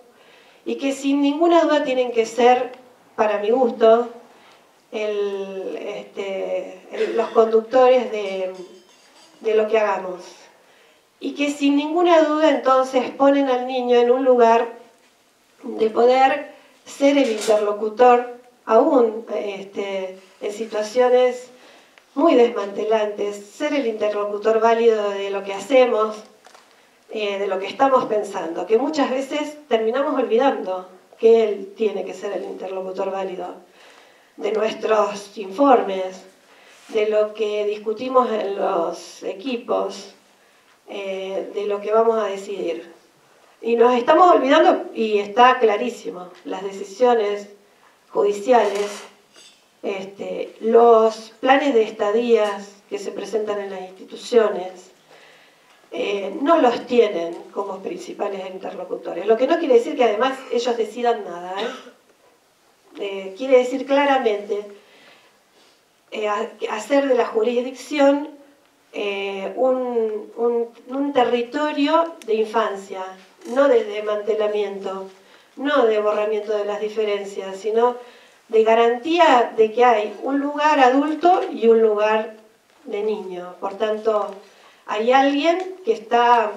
y que sin ninguna duda tienen que ser, para mi gusto, los conductores de lo que hagamos. Y que sin ninguna duda entonces ponen al niño en un lugar de poder ser el interlocutor, aún en situaciones muy desmantelantes, ser el interlocutor válido de lo que hacemos, de lo que estamos pensando, que muchas veces terminamos olvidando que él tiene que ser el interlocutor válido de nuestros informes, de lo que discutimos en los equipos, de lo que vamos a decidir. Y nos estamos olvidando, y está clarísimo, las decisiones judiciales, los planes de estadías que se presentan en las instituciones, no los tienen como principales interlocutores. Lo que no quiere decir que además ellos decidan nada, quiere decir claramente hacer de la jurisdicción un territorio de infancia, no de desmantelamiento, no de borramiento de las diferencias, sino de garantía de que hay un lugar adulto y un lugar de niño. Por tanto, hay alguien que está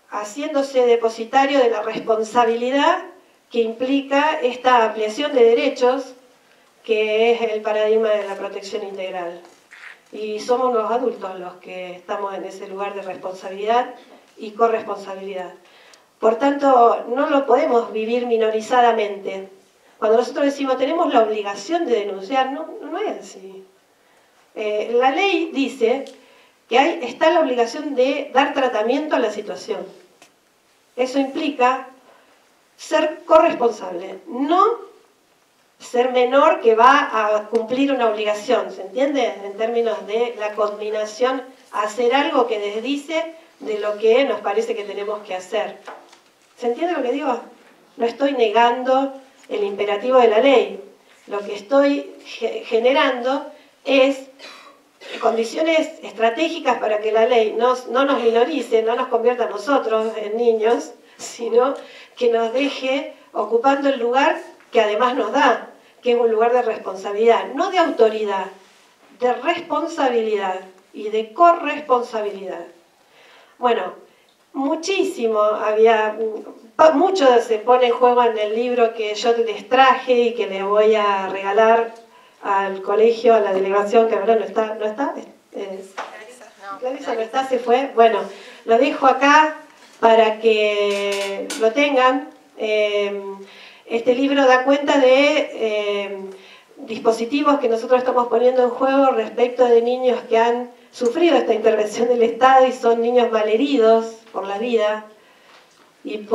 haciéndose depositario de la responsabilidad que implica esta ampliación de derechos, que es el paradigma de la protección integral. Y somos los adultos los que estamos en ese lugar de responsabilidad y corresponsabilidad. Por tanto, no lo podemos vivir minorizadamente. Cuando nosotros decimos tenemos la obligación de denunciar, no es así. La ley dice que está la obligación de dar tratamiento a la situación. Eso implica ser corresponsable, no ser menor que va a cumplir una obligación, ¿se entiende? En términos de la combinación, hacer algo que desdice de lo que nos parece que tenemos que hacer. ¿Se entiende lo que digo? No estoy negando el imperativo de la ley. Lo que estoy generando es condiciones estratégicas para que la ley no nos minorice, no nos convierta a nosotros en niños, sino que nos deje ocupando el lugar que además nos da, que es un lugar de responsabilidad, no de autoridad, de responsabilidad y de corresponsabilidad. Bueno, mucho se pone en juego en el libro que yo les traje y que les voy a regalar al colegio, a la delegación, que ahora no está, Clarisa no está, se fue. Bueno, lo dejo acá para que lo tengan. Este libro da cuenta de dispositivos que nosotros estamos poniendo en juego respecto de niños que han sufrido esta intervención del Estado y son niños malheridos por la vida y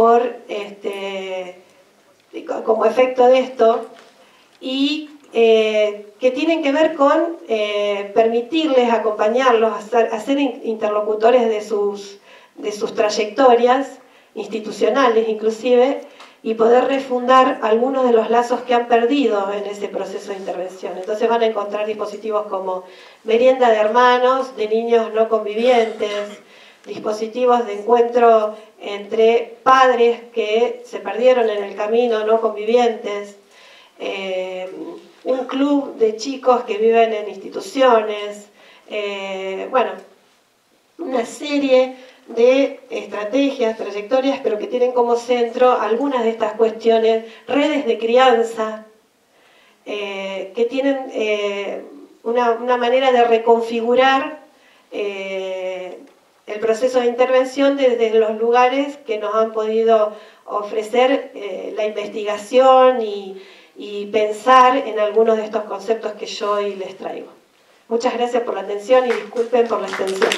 como efecto de esto, y que tienen que ver con permitirles, acompañarlos, a ser interlocutores de sus trayectorias institucionales inclusive, y poder refundar algunos de los lazos que han perdido en ese proceso de intervención. Entonces van a encontrar dispositivos como merienda de hermanos, de niños no convivientes, dispositivos de encuentro entre padres que se perdieron en el camino, no convivientes, un club de chicos que viven en instituciones, bueno, una serie de estrategias, trayectorias, pero que tienen como centro algunas de estas cuestiones, redes de crianza, que tienen una manera de reconfigurar el proceso de intervención desde los lugares que nos han podido ofrecer la investigación y pensar en algunos de estos conceptos que yo hoy les traigo. Muchas gracias por la atención y disculpen por la extensión.